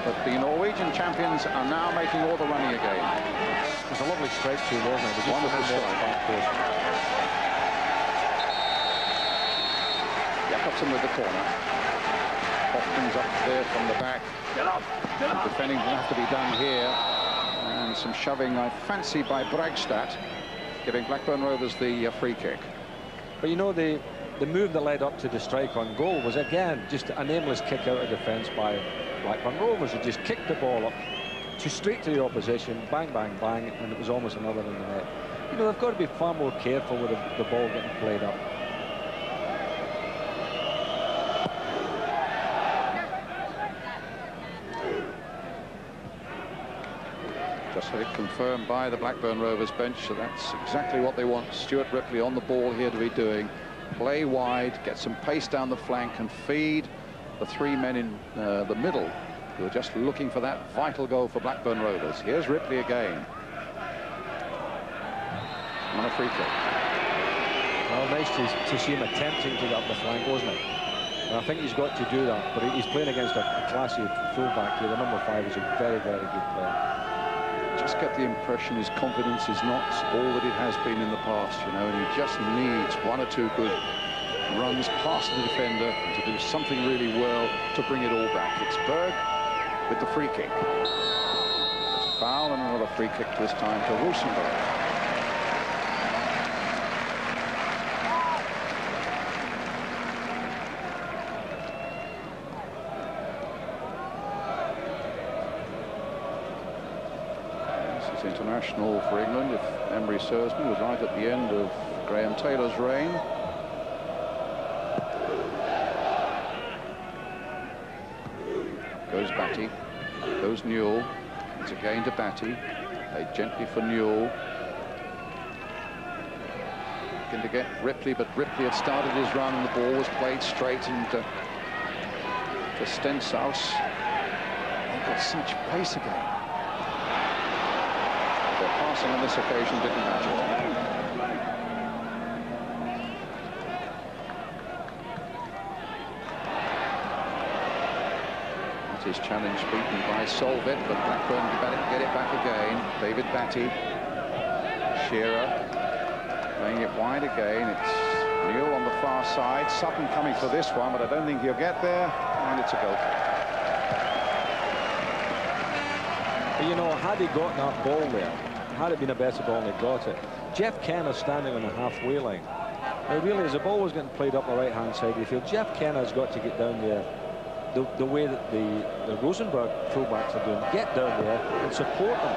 But the Norwegian champions are now making all the running again. It was a lovely strike too, wasn't it? It was Wonderful strike. Jakobsen with the corner. Hopkins up there from the back. Defending will have to be done here. And some shoving, I fancy, by Bragstad, giving Blackburn Rovers the free kick. But you know, the move that led up to the strike on goal was, again, just an aimless kick out of defence by Blackburn Rovers, who just kicked the ball up straight to the opposition, bang, bang, bang, and it was almost another in the net. You know, they've got to be far more careful with the ball getting played up. Just had it confirmed by the Blackburn Rovers bench, so that's exactly what they want Stuart Ripley on the ball here to be doing. Play wide, get some pace down the flank and feed the three men in the middle who are just looking for that vital goal for Blackburn Rovers. Here's Ripley again. On a free kick. Well, nice to see him attempting to get up the flank, wasn't it? And I think he's got to do that, but he's playing against a classy fullback here. The number 5 is a very, very good player. Just get the impression his confidence is not all that it has been in the past, you know, and he just needs 1 or 2 good runs past the defender to do something really well to bring it all back. It's Berg with the free kick. There's a foul and another free kick this time to Rosenborg. International for England, if memory serves me, was right at the end of Graham Taylor's reign. Goes Batty, goes Newell. It's again to Batty. Played gently for Newell. Looking to get Ripley, but Ripley had started his run and the ball was played straight and to Stenshaus. They've got such pace again. Passing on this occasion didn't match it. That is challenge beaten by Solveig, but Blackburn get it back again. David Batty. Shearer playing it wide again. It's Newell on the far side. Sutton coming for this one, but I don't think he'll get there. And it's a goal kick. But you know, had he got that ball there, had it been a better ball and he got it, Jeff Kenna's standing on the halfway line. Now really, as the ball was getting played up the right hand side of the field, Jeff Kenna's got to get down there the way that the Rosenborg fullbacks are doing. Get down there and support them,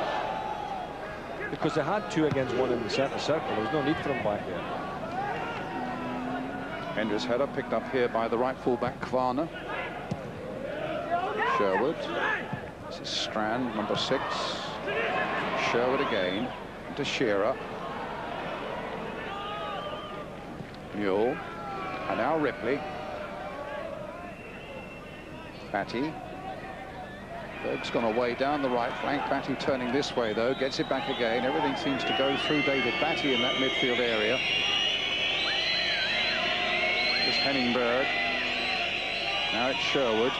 because they had 2 against 1 in the centre circle. There was no need for them back there. Hendry's header picked up here by the right fullback Kvarner. Sherwood. This is Strand, number 6. Sherwood again to Shearer. Newell. And now Ripley. Batty. Berg's gone away down the right flank. Batty turning this way, though. Gets it back again. Everything seems to go through David Batty in that midfield area. There's Henningberg. Now it's Sherwood.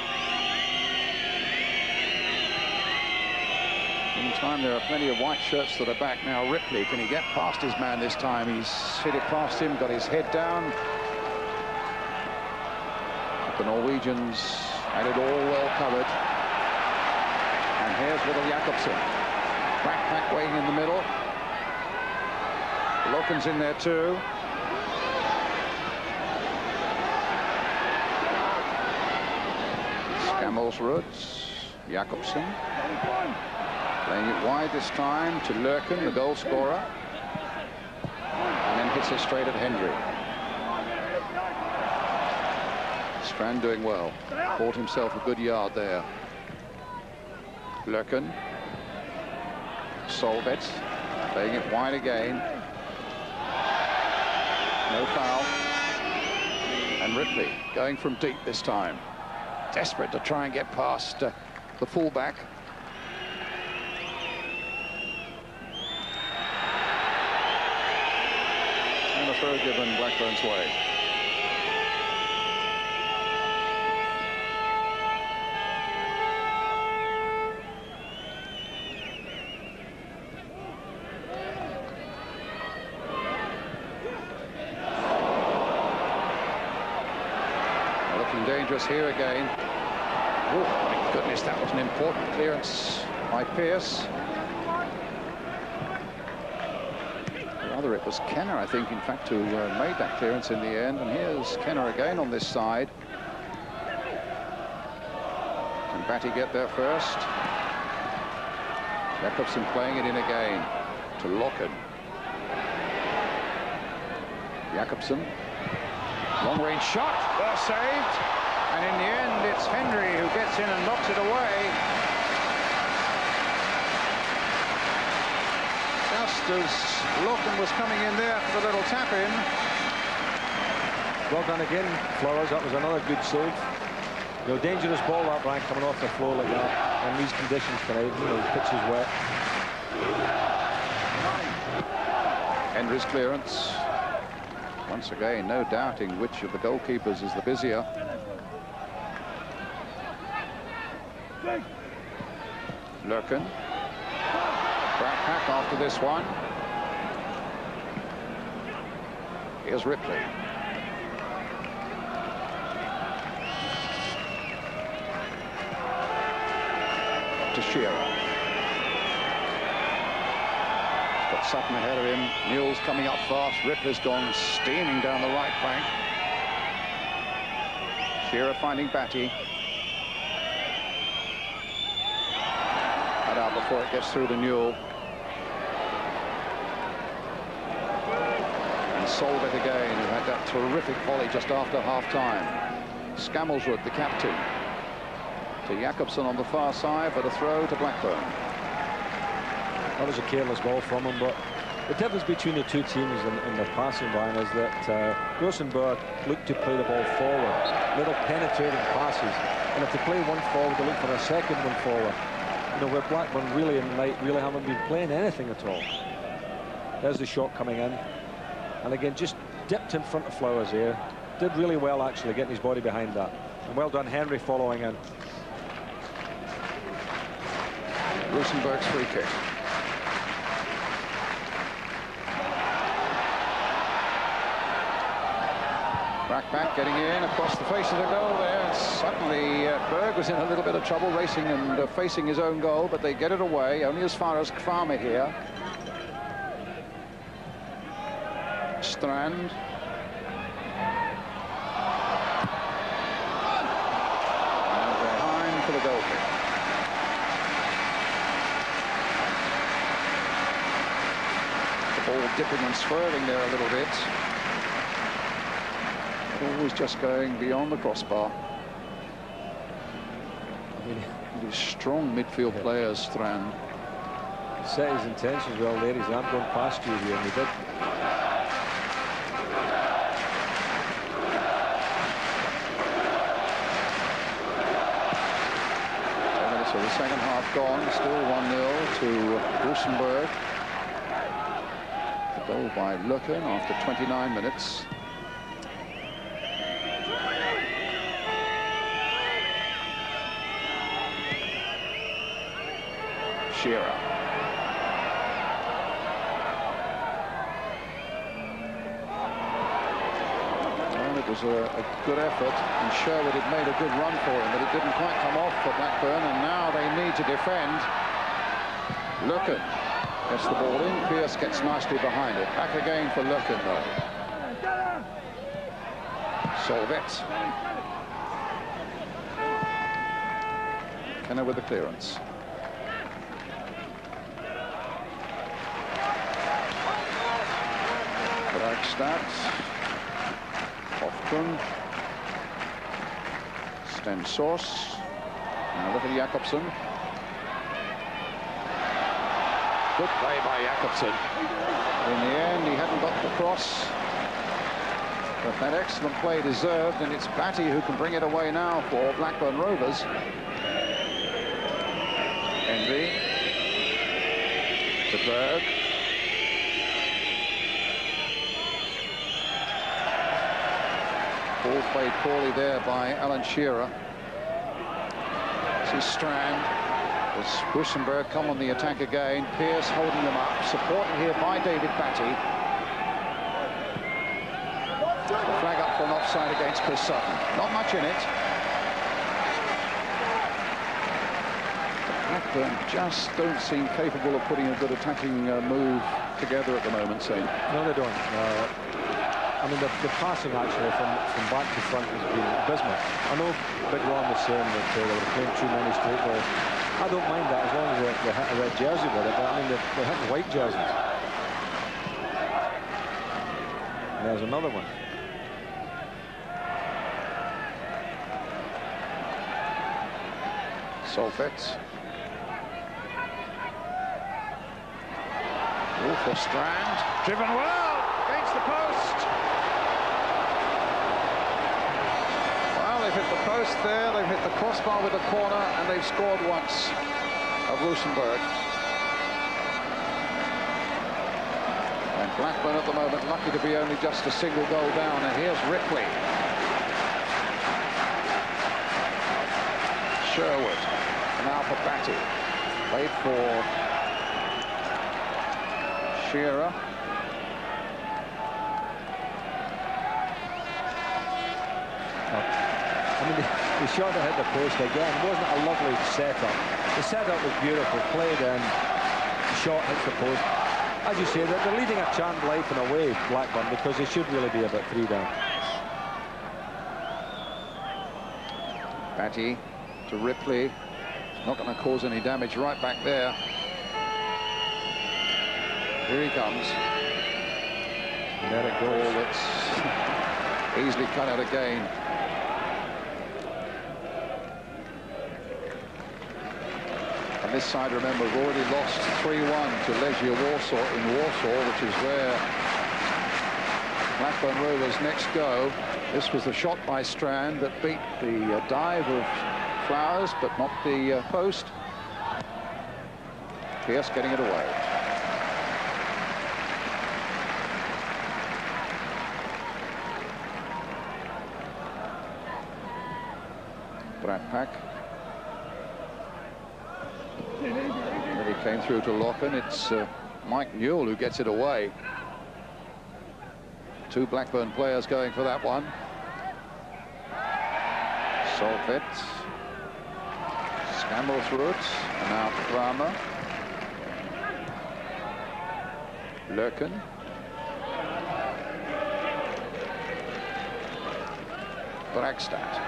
Meantime, there are plenty of white shirts that are back now. Ripley, can he get past his man this time? He's hit it past him, got his head down. But the Norwegians had it all well covered. And here's little Jakobsen. Back waiting in the middle. Loken's in there too. Skamelsrud, Jakobsen. Playing it wide this time to Lerken, the goal scorer. And then hits it straight at Hendry. Strand doing well. Bought himself a good yard there. Lerken. Solvet. Playing it wide again. No foul. And Ripley going from deep this time. Desperate to try and get past the fullback. And a throw given Blackburn's way. Looking dangerous here again. Oh, my goodness, that was an important clearance by Pearce. Rather, it was Kenner, I think, in fact, who made that clearance in the end. And here's Kenner again on this side. Can Batty get there first? Jakobsen playing it in again to Locken. Jakobsen. Long-range shot. Well saved. And in the end, it's Hendry who gets in and knocks it away. Just as Loken was coming in there for the little tap-in. Well done again, Flowers. That was another good save. You know, dangerous ball that, Brian, coming off the floor like that in these conditions tonight. You know, the pitch is wet. Hendry's clearance. Once again, no doubting which of the goalkeepers is the busier. Lerken. Back pack after this one. Here's Ripley. To Shearer. Got Sutton ahead of him. Newell's coming up fast. Ripley's gone steaming down the right flank. Shearer finding Batty. Cut out before it gets through to Newell. And Solvet again, who had that terrific volley just after half-time. Skamelsrud, the captain. To Jakobsen on the far side, but a throw to Blackburn. That was a careless ball from him, but the difference between the two teams in their passing line is that Rosenborg look to play the ball forward, little penetrating passes, and if they play one forward, they look for a second one forward. You know, where Blackburn really in the night really haven't been playing anything at all. There's the shot coming in, and again just dipped in front of Flowers here. Did really well actually getting his body behind that, and well done Henry following in. Rosenborg's free kick. Back getting in across the face of the goal there. Suddenly Berg was in a little bit of trouble racing and facing his own goal, but they get it away only as far as Kramer here. Strand. And behind for the goal kick. The ball dipping and swirling there a little bit. Always just going beyond the crossbar. These strong midfield players, Strand. He set his intentions well there. He's not going past you here, and he did. So the second half gone, still 1-0 to Rosenborg. The goal by Lerken after 29 minutes. Shearer. Well, it was a good effort, and Sherwood had made a good run for him, but it didn't quite come off for Blackburn, and now they need to defend. Lerken. Gets the ball in. Pearce gets nicely behind it. Back again for Lerkendal. Solvet. Kenner with the clearance. Bragstad. Hofgrun. Stensors. Now look at Jakobsen. Good play by Jakobsen. In the end, he hadn't got the cross. But that excellent play deserved, and it's Batty who can bring it away now for Blackburn Rovers. Henry. To Berg. Ball played poorly there by Alan Shearer. This is Strand. As Rosenborg come on the attack again. Pearce holding them up. Supported here by David Batty. The flag up for an offside against Chris Sutton. Not much in it. Blackburn just don't seem capable of putting a good attacking move together at the moment, Saint. No, they don't. I mean, the passing actually from back to front has been abysmal. I know Big Ron was saying that they were playing too many straight balls. I don't mind that as long as they hit a red jersey with it, but I mean, they're hitting white jerseys. And there's another one. Solvet. For Strand. Driven well against the post. Well, they've hit the post there, they've hit the crossbar with the corner, and they've scored once of Rosenborg. And Blackburn at the moment lucky to be only just a single goal down. And here's Ripley. Sherwood. Now for Batty. Played for Shearer. I mean, the shot that hit the post again wasn't a lovely setup. The setup was beautiful, played in, the shot hits the post. As you say, they're leading a charmed life in a way, Blackburn, because they should really be about 3 down. Batty to Ripley. Not going to cause any damage right back there. Here he comes. And there it goes. That's easily cut out again. And this side, remember, have already lost 3-1 to Legia Warsaw in Warsaw, which is where Blackburn Rovers next go. This was the shot by Strand that beat the dive of Flowers, but not the post. Pearce getting it away. Bradpack. Then he came through to Locken. It's Mike Newell who gets it away. 2 Blackburn players going for that one. Solvet. Scamble through it. And now Kramer. Lerken. Bragstad.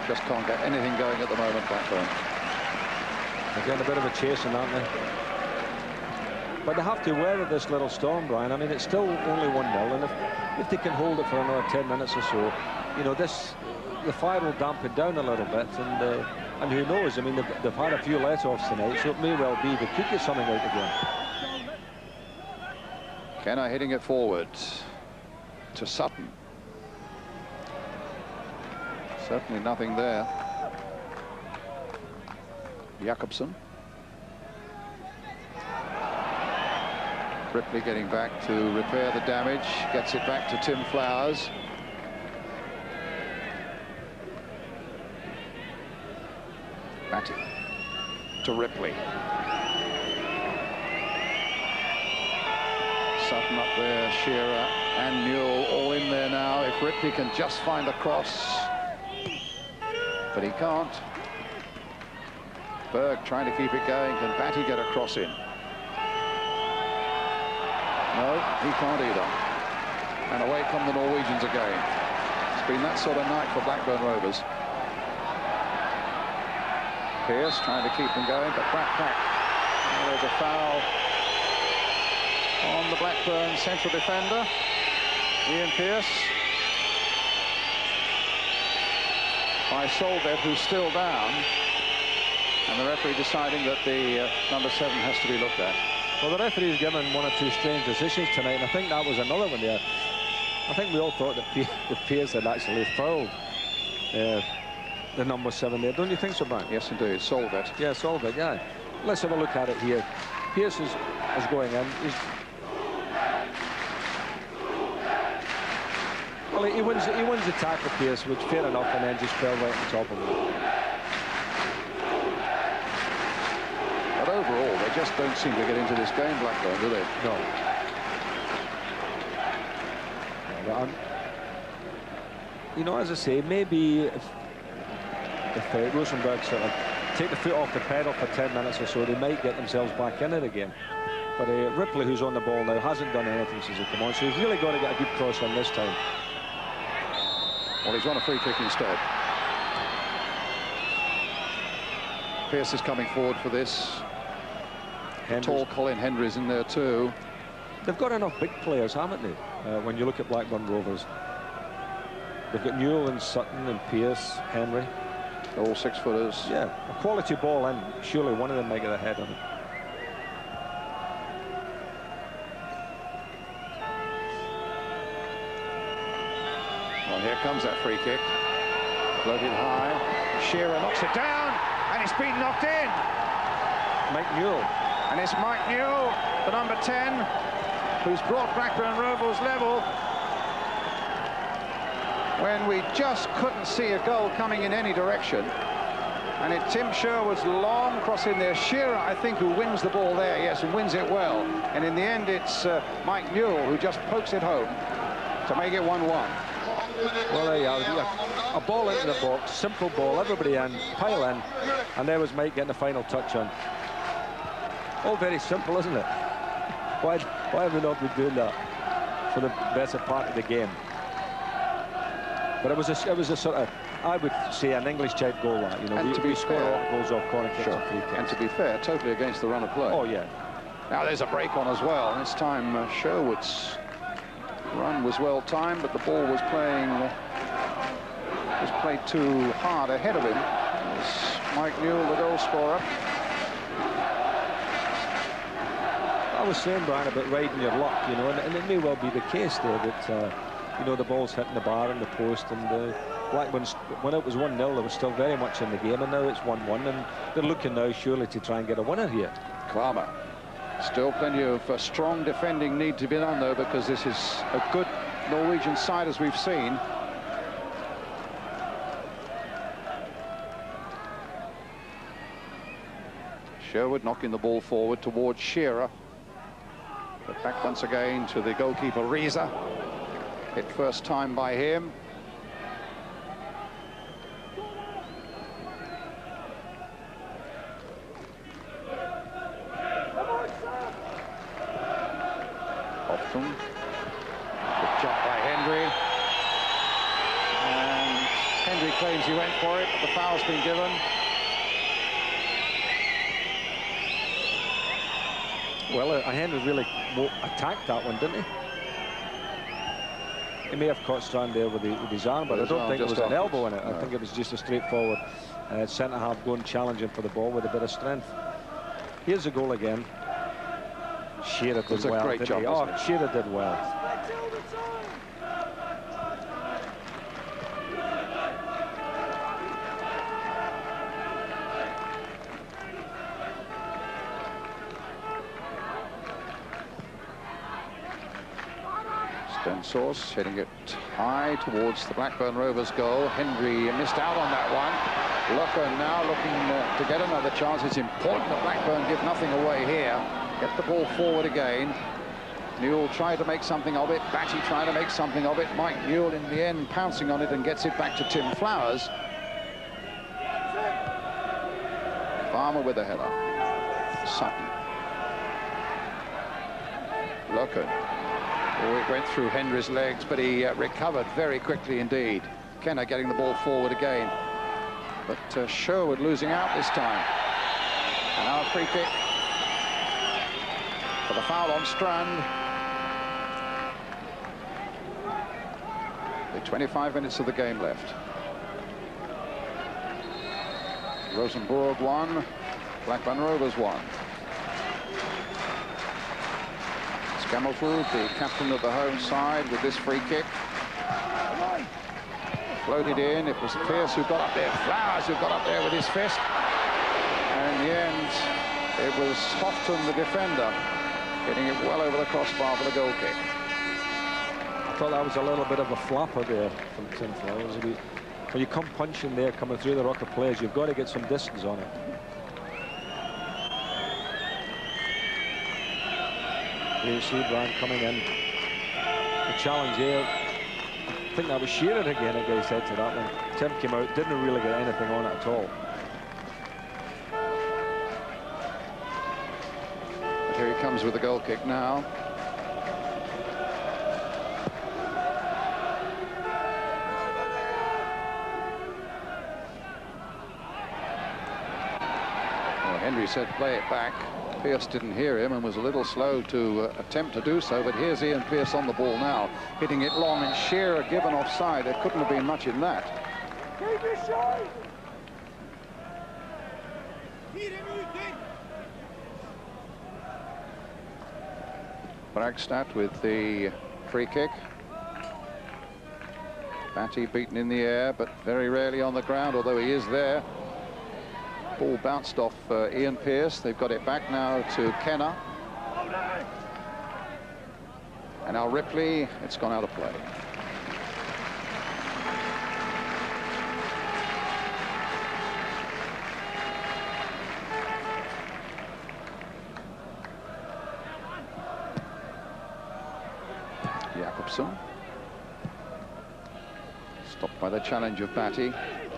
Just can't get anything going at the moment, Blackburn. They're getting a bit of a chasing, aren't they? But they have to weather this little storm, Brian. I mean, it's still only 1-0, and if they can hold it for another 10 minutes or so, you know, the fire will dampen down a little bit, and who knows? I mean, they've had a few let-offs tonight, so it may well be they could get something out again. Kenner hitting it forward to Sutton. Certainly nothing there. Jakobsen. Ripley getting back to repair the damage. Gets it back to Tim Flowers. Batty to Ripley. Sutton up there, Shearer and Newell all in there now. If Ripley can just find the cross. But he can't. Berg trying to keep it going. Can Batty get a cross in? No, he can't either. And away come the Norwegians again. It's been that sort of night for Blackburn Rovers. Pearce trying to keep them going, but back. There's a foul on the Blackburn central defender, Ian Pearce, by Solveig, who's still down, and the referee deciding that the number 7 has to be looked at. Well, the referee's given one or two strange decisions tonight, and I think that was another one there. I think we all thought that Pearce had actually fouled the number 7 there. Don't you think so, Brian? Yes, indeed. Solveig. Yeah, Solveig, yeah. Let's have a look at it here. Pearce is going in. Well, he wins the tackle, Pearce, which fair enough, and then just fell right on top of him. But overall, they just don't seem to get into this game, Blackburn, do they? No. You know, as I say, maybe if Rosenborg sort of take the foot off the pedal for 10 minutes or so, they might get themselves back in it again. But Ripley, who's on the ball now, hasn't done anything since he came on, so he's really got to get a good cross on this time. Well, he's won a free kick instead. Pearce is coming forward for this. Tall Colin Hendry's in there too. They've got enough big players, haven't they? When you look at Blackburn Rovers, they've got Newell and Sutton and Pearce, Henry. They're all 6-footers. Yeah, a quality ball in. Surely one of them might get a head on it. Well, here comes that free kick. Floated high. Shearer knocks it down, and it's been knocked in. Mike Newell. And it's Mike Newell, the number 10, who's brought Blackburn Rovers level when we just couldn't see a goal coming in any direction. And Tim Sherwood's long cross in there. Shearer, I think, who wins the ball there, yes, and wins it well. And in the end, it's Mike Newell who just pokes it home to make it 1-1. Well, there you are. A ball into the box, simple ball, everybody in, pile in, and there was Mike getting the final touch on. All very simple, isn't it? Why have we not been doing that for the better part of the game? But it was a sort of, I would say, an English type goal. You know, we score a lot of goals off corner kicks and free kicks. And to be fair, totally against the run of play. Oh yeah. Now there's a break on as well. This time Sherwood's run was well timed, but the ball was played too hard ahead of him. It's Mike Newell, the goal scorer. I was saying, Brian, about riding your luck, you know, and it may well be the case there that, you know, the ball's hitting the bar and the post, and Blackburn's, when it was 1-0, they were still very much in the game, and now it's 1-1, and they're looking now surely to try and get a winner here. Kramer. Still plenty of strong defending need to be done, though, because this is a good Norwegian side, as we've seen. Sherwood knocking the ball forward towards Shearer. But back once again to the goalkeeper, Riesa. Hit first time by him. Often. Good jump by Hendry. And Hendry claims he went for it, but the foul's been given. Well, Henry really attacked that one, didn't he? He may have caught Strand there with his arm, but I don't think it was an elbow in it. No. I think it was just a straightforward centre-half going challenging for the ball with a bit of strength. Here's the goal again. Shearer did well, great job, Oh, Shearer did well. Source hitting it high towards the Blackburn Rovers goal. Hendry missed out on that one. Lerkendal now looking to get another chance. It's important that Blackburn give nothing away here. Get the ball forward again. Newell tried to make something of it. Batty tried to make something of it. Mike Newell in the end pouncing on it and gets it back to Tim Flowers. Farmer with the header. Sutton. Lerkendal. Oh, it went through Henry's legs, but he recovered very quickly indeed. Kenner getting the ball forward again. But Sherwood losing out this time. And now a free kick for the foul on Strand. With 25 minutes of the game left. Rosenborg 1, Blackburn Rovers 1. Scamelford, the captain of the home side, with this free kick. Floated in. It was Pearce who got up there. Flowers who got up there with his fist. And in the end, it was Houghton, the defender, getting it well over the crossbar for the goal kick. I thought that was a little bit of a flapper there from Tim Flowers. When you come punching there, coming through the ruck of players, you've got to get some distance on it. Here you see Brian coming in. The challenge here. I think that was Shearer again, a guy said to that one. Tim came out, didn't really get anything on it at all. But here he comes with the goal kick now. Well, Henry said play it back. Pearce didn't hear him and was a little slow to attempt to do so, but here's Ian Pearce on the ball now, hitting it long, and Shearer given offside. There couldn't have been much in that. Bragstad with the free kick. Batty beaten in the air, but very rarely on the ground, although he is there. Ball bounced off Ian Pearce. They've got it back now to Kenner. And now Ripley. It's gone out of play. Jakobsen. Stopped by the challenge of Batty.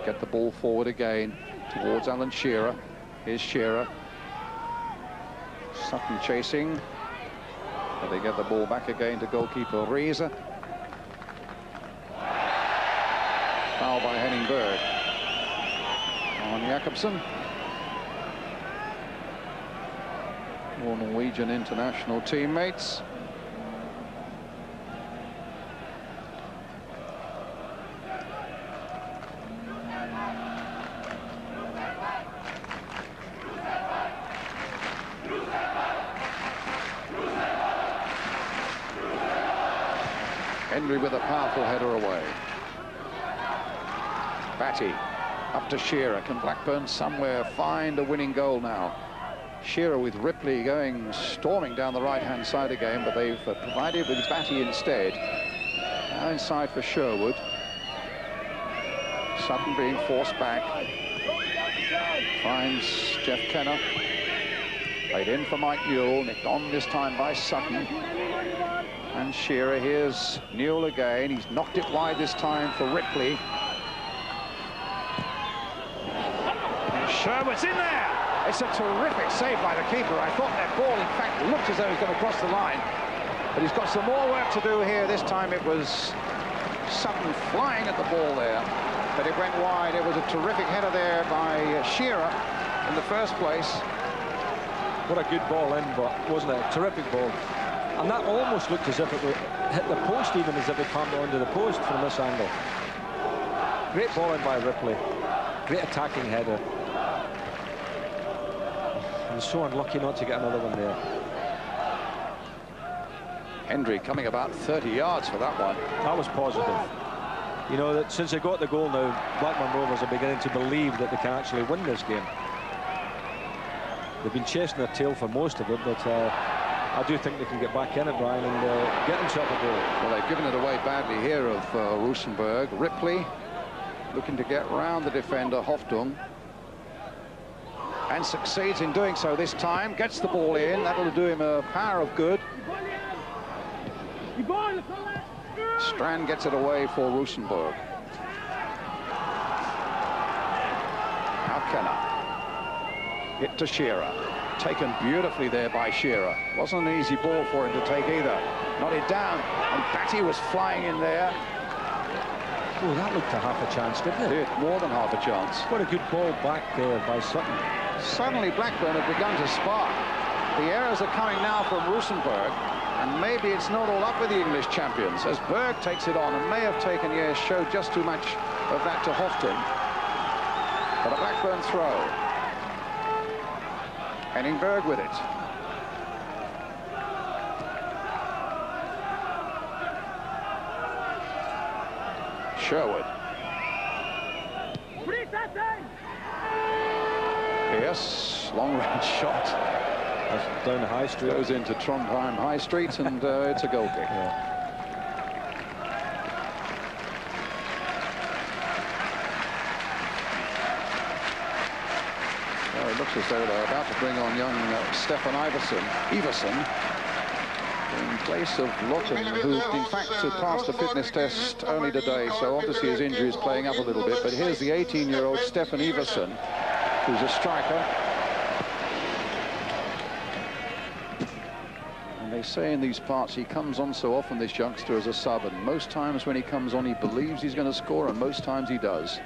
Get the ball forward again towards Alan Shearer. Here's Shearer. Sutton chasing. But they get the ball back again to goalkeeper Riese. Foul by Henning Berg on Jakobsen. More Norwegian international teammates. Henry with a powerful header away. Batty up to Shearer. Can Blackburn somewhere find a winning goal now? Shearer with Ripley going storming down the right-hand side again, but they've provided with Batty instead. Now inside for Sherwood. Sutton being forced back. Finds Jeff Kenner. Played in for Mike Newell. Nicked on this time by Sutton. And Shearer, here's Newell again. He's knocked it wide this time for Ripley. And Sherwood's in there. It's a terrific save by the keeper. I thought that ball, in fact, looked as though it was going to cross the line. But he's got some more work to do here. This time it was Sutton flying at the ball there. But it went wide. It was a terrific header there by Shearer in the first place. What a good ball in, but wasn't it? A terrific ball. And that almost looked as if it would hit the post, even as if it came onto the post from this angle. Great ball in by Ripley. Great attacking header. And so unlucky not to get another one there. Hendry coming about 30 yards for that one. That was positive. You know, that since they got the goal now, Blackburn Rovers are beginning to believe that they can actually win this game. They've been chasing their tail for most of it, but I do think they can get back in it, Brian, and get themselves a goal. Well, they've given it away badly here of Rosenborg. Ripley looking to get round the defender, Houghton. And succeeds in doing so this time. Gets the ball in. That'll do him a power of good. Strand gets it away for Rosenborg. Now Kenner. It to Shearer. Taken beautifully there by Shearer. Wasn't an easy ball for him to take either. Nodded down, and Batty was flying in there. Oh, that looked a half a chance, didn't it? More than half a chance. What a good ball back there by Sutton. Suddenly Blackburn have begun to spark. The errors are coming now from Rosenborg, and maybe it's not all up with the English champions, as Berg takes it on and may have taken, yes, showed just too much of that to Houghton. But a Blackburn throw. Henningberg with it. Sherwood. Yes, long-range shot. That's down the high street. Goes into Trondheim High Street, and it's a goal kick. Yeah. Well, it looks as though they're about to bring on young Stefan Iversen in place of Lawton, who in fact passed the fitness test only today, so obviously his injury is playing up a little bit. But here's the 18-year-old Stefan Iversen, who's a striker. And they say in these parts he comes on so often, this youngster, as a sub, and most times when he comes on he believes he's going to score, and most times he does.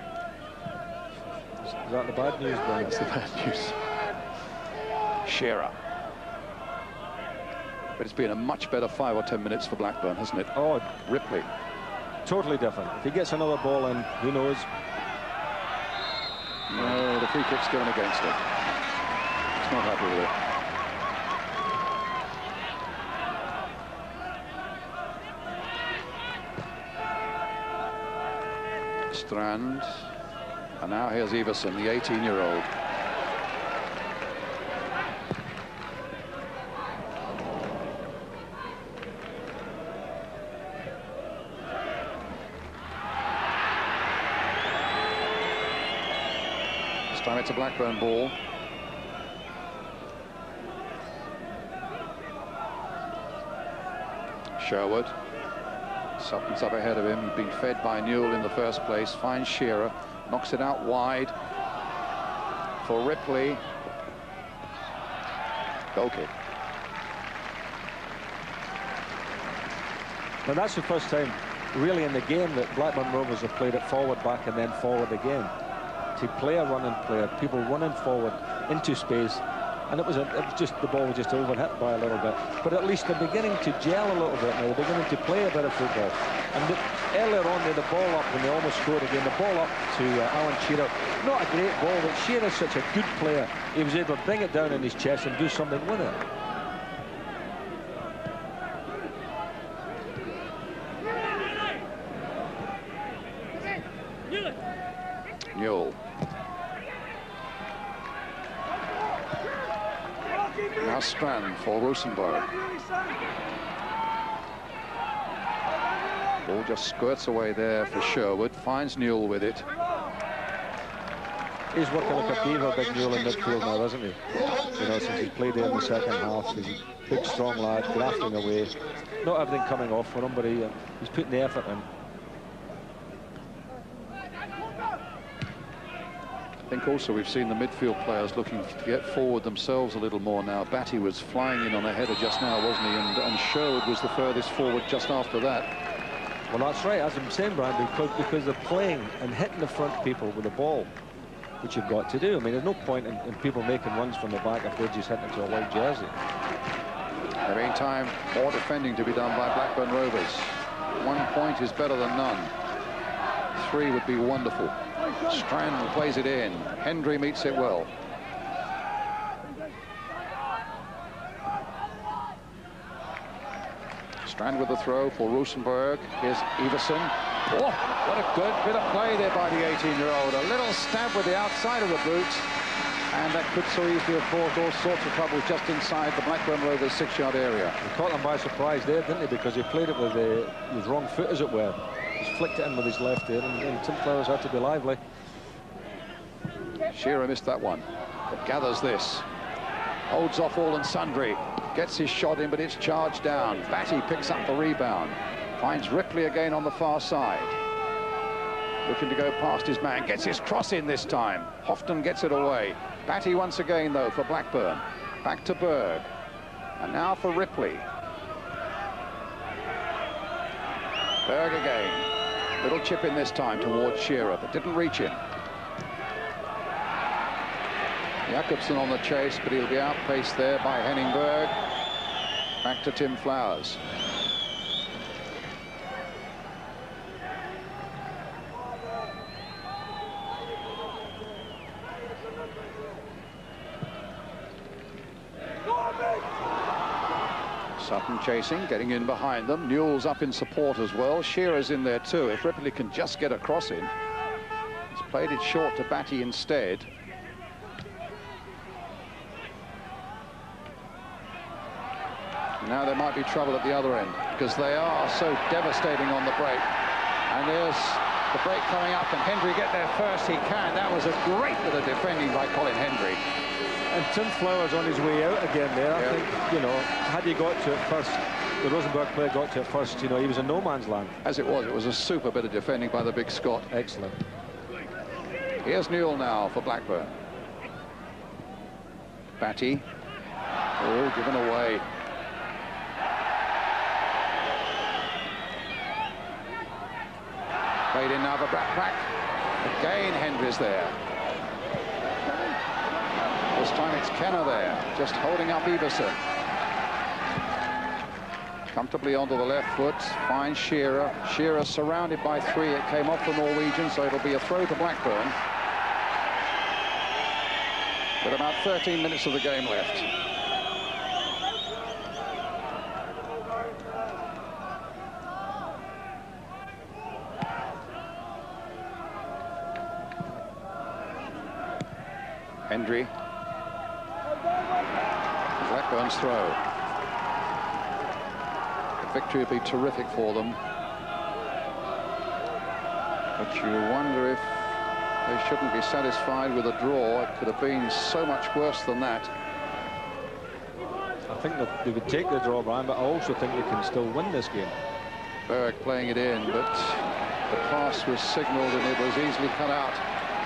Is that the bad news, Brian? That's the bad news. Shearer. But it's been a much better 5 or 10 minutes for Blackburn, hasn't it? Oh, Ripley. Totally different. If he gets another ball in, who knows? No, the free kick's going against him. He's not happy with it. Strand. And now here's Iversen, the 18-year-old. This time it's a Blackburn ball. Sherwood. Sutton's up ahead of him. He'd been fed by Newell in the first place. Finds Shearer. Knocks it out wide for Ripley. Goal kick. Now that's the first time really in the game that Blackburn Rovers have played it forward, back, and then forward again. To play a running player, people running forward into space, and it was just, the ball was just overhit by a little bit. But at least they're beginning to gel a little bit now. They're beginning to play a bit of football. And earlier on, they had the ball up when they almost scored again. The ball up to Alan Shearer. Not a great ball, but Shearer's such a good player. He was able to bring it down in his chest and do something with it. Newell. Now Strand for Rosenborg. Ball just skirts away there for Sherwood. Finds Newell with it. He's working like a beaver, big Newell, in midfield now, isn't he? You know, since he's played there in the second half. He's a big, strong lad, grafting away. Not everything coming off for him, but he's putting the effort in. I think also we've seen the midfield players looking to get forward themselves a little more now. Batty was flying in on a header just now, wasn't he? And Sherwood was the furthest forward just after that. Well, that's right, as I'm saying, Brian, because they're playing and hitting the front people with the ball, which you've got to do. I mean, there's no point in people making runs from the back if they're just hitting into a white jersey. In the meantime, more defending to be done by Blackburn Rovers. 1 point is better than none. 3 would be wonderful. Strand plays it in. Hendry meets it well. Strand with the throw for Rosenborg. Here's Iversen. Oh, what a good bit of play there by the 18-year-old. A little stab with the outside of the boot, and that could so easily have brought all sorts of trouble just inside the Blackburn Rovers 6-yard area. He caught them by surprise there, didn't he? Because he played it with his wrong foot, as it were. He's flicked it in with his left there, and some players had to be lively. Shearer missed that one, but gathers this. Holds off all and sundry. Gets his shot in, but it's charged down. Batty picks up the rebound. Finds Ripley again on the far side. Looking to go past his man. Gets his cross in this time. Houghton gets it away. Batty once again, though, for Blackburn. Back to Berg. And now for Ripley. Berg again. Little chip in this time towards Shearer, but didn't reach him. Jakobsen on the chase, but he'll be outpaced there by Henning Berg. Back to Tim Flowers. Sutton chasing, getting in behind them. Newell's up in support as well. Shearer's in there too. If Ripley can just get a cross in. He's played it short to Batty instead. Now there might be trouble at the other end, because they are so devastating on the break. And there's the break coming up, and Hendry get there first. He can. That was a great bit of defending by Colin Hendry. And Tim Flowers on his way out again there. I think, you know, had he got to it first, the Rosenborg player got to it first, you know, he was in no man's land. As it was a super bit of defending by the big Scot. Excellent. Here's Newell now for Blackburn. Batty. Oh, given away. Played in now for Black. Again, Hendry's there. This time it's Kenner there, just holding up Iversen. Comfortably onto the left foot, finds Shearer. Shearer surrounded by three. It came off the Norwegian, so it'll be a throw to Blackburn. With about 13 minutes of the game left. Hendry. Blackburn's throw. The victory would be terrific for them. But you wonder if they shouldn't be satisfied with a draw. It could have been so much worse than that. I think that they would take the draw, Brian, but I also think they can still win this game. Berg playing it in, but the pass was signalled and it was easily cut out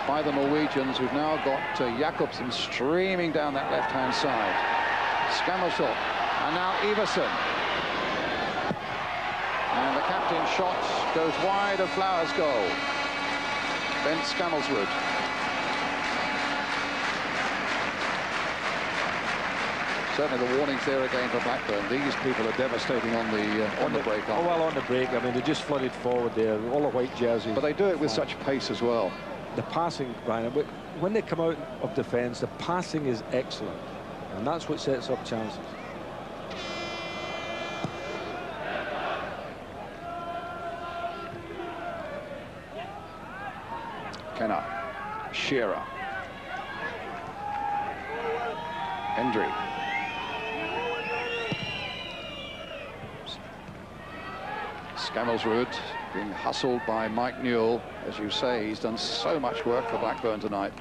by the Norwegians, who've now got Jakobsen streaming down that left-hand side. Skammersel, and now Iversen. And the captain's shot goes wide of Flowers' goal. Bent Skammersrud. Certainly the warnings there again for Blackburn. These people are devastating on the break. Oh, well, on the break, I mean, they just flooded forward there, all the white jerseys. But they do it with such pace as well. The passing, Brian, when they come out of defence, the passing is excellent. And that's what sets up chances. Kenner. Shearer. Hendry. Skammersrud being hustled by Mike Newell. As you say, he's done so much work for Blackburn tonight.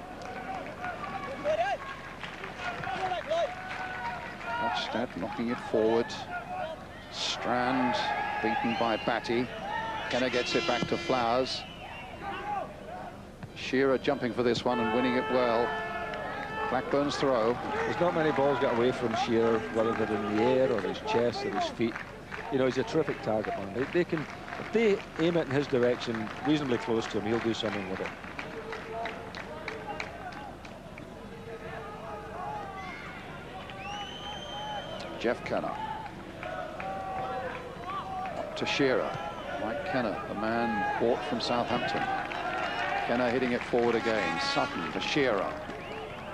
Hochstadt knocking it forward. Strand beaten by Batty. Kenner gets it back to Flowers. Shearer jumping for this one and winning it well. Blackburn's throw. There's not many balls get away from Shearer, whether they're in the air or his chest or his feet. You know, he's a terrific target man. They can, if they aim it in his direction, reasonably close to him, he'll do something with it. Jeff Kenner. Up to Shearer. Mike Kenner, the man bought from Southampton. Kenner hitting it forward again. Sutton to Shearer.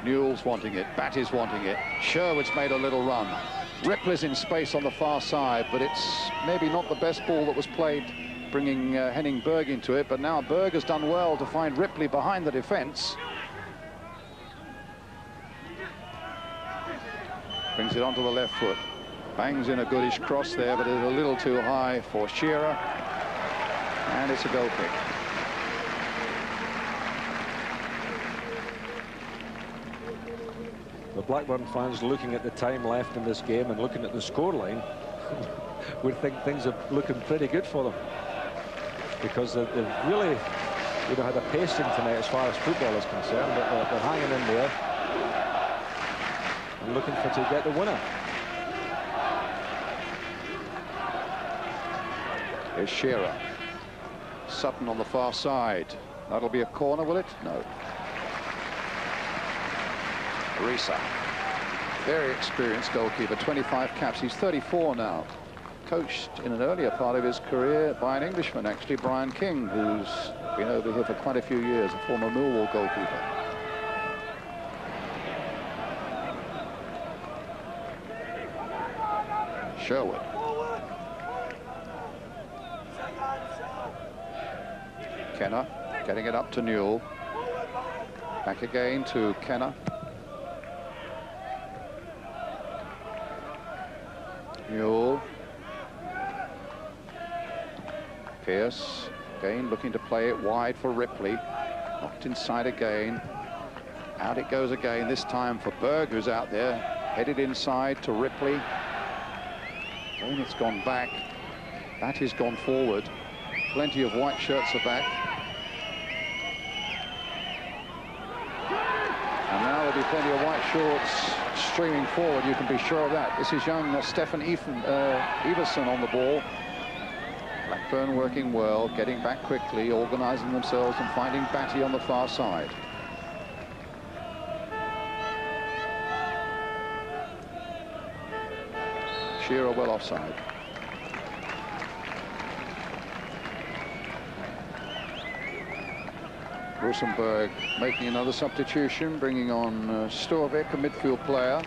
Newell's wanting it. Batty's wanting it. Sherwood's made a little run. Ripley's in space on the far side, but it's maybe not the best ball that was played, bringing Henning Berg into it. But now Berg has done well to find Ripley behind the defence. Brings it onto the left foot. Bangs in a goodish cross there, but it's a little too high for Shearer. And it's a goal kick. The Blackburn fans looking at the time left in this game and looking at the scoreline would think things are looking pretty good for them, because they've really, you know, had a pacing tonight as far as football is concerned, but they're hanging in there. and looking for to get the winner. Here's Shearer. Sutton on the far side. That'll be a corner, will it? No. Risa. Very experienced goalkeeper, 25 caps. He's 34 now. Coached in an earlier part of his career by an Englishman, actually, Brian King, who's been over here for quite a few years, a former Millwall goalkeeper. Sherwood. Kenner getting it up to Newell. Back again to Kenner. Newell. Pearce again looking to play it wide for Ripley. Knocked inside again. Out it goes again, this time for Berg, who's out there. Headed inside to Ripley. Again it's gone back. That has gone forward. Plenty of white shirts are back. And now there'll be plenty of white shorts streaming forward, you can be sure of that. This is young Stefan Everson on the ball. Blackburn working well, getting back quickly, organising themselves and finding Batty on the far side. Shearer well offside. Rosenborg making another substitution, bringing on Storvik, a midfield player.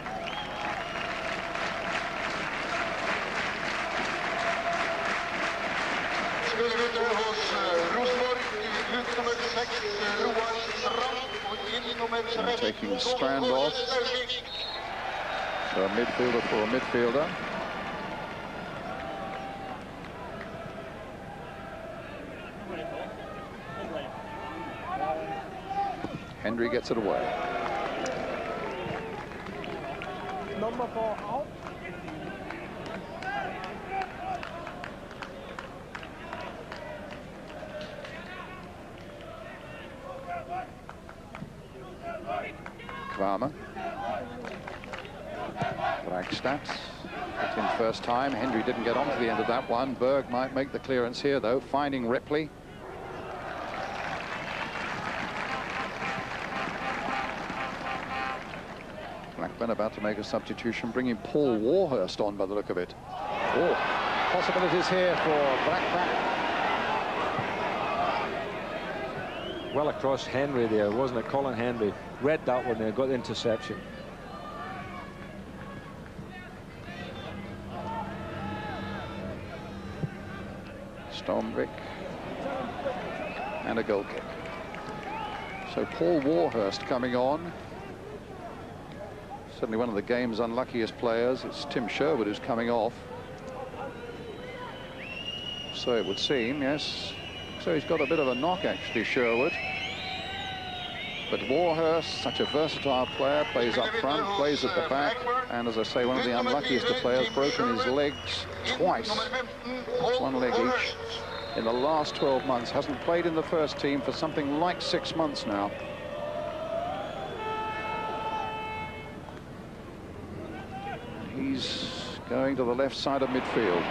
And taking Strand off. So a midfielder for a midfielder. Hendry gets it away. Number 4 out. Kramer. Bragstad. Hit in first time. Hendry didn't get on to the end of that one. Berg might make the clearance here, though, finding Ripley. Blackburn about to make a substitution, bringing Paul Warhurst on by the look of it. Oh, possibilities here for Blackburn. Well across Henry there, wasn't it? Colin Henry read that one there, got the interception. Stormbrick. And a goal kick. So Paul Warhurst coming on. Certainly one of the game's unluckiest players. It's Tim Sherwood who's coming off. So it would seem, yes. So he's got a bit of a knock, actually, Sherwood. But Warhurst, such a versatile player, plays up front, plays at the back, and as I say, one of the unluckiest of players, broken his legs twice, one leg each, in the last 12 months. Hasn't played in the first team for something like 6 months now. He's going to the left side of midfield.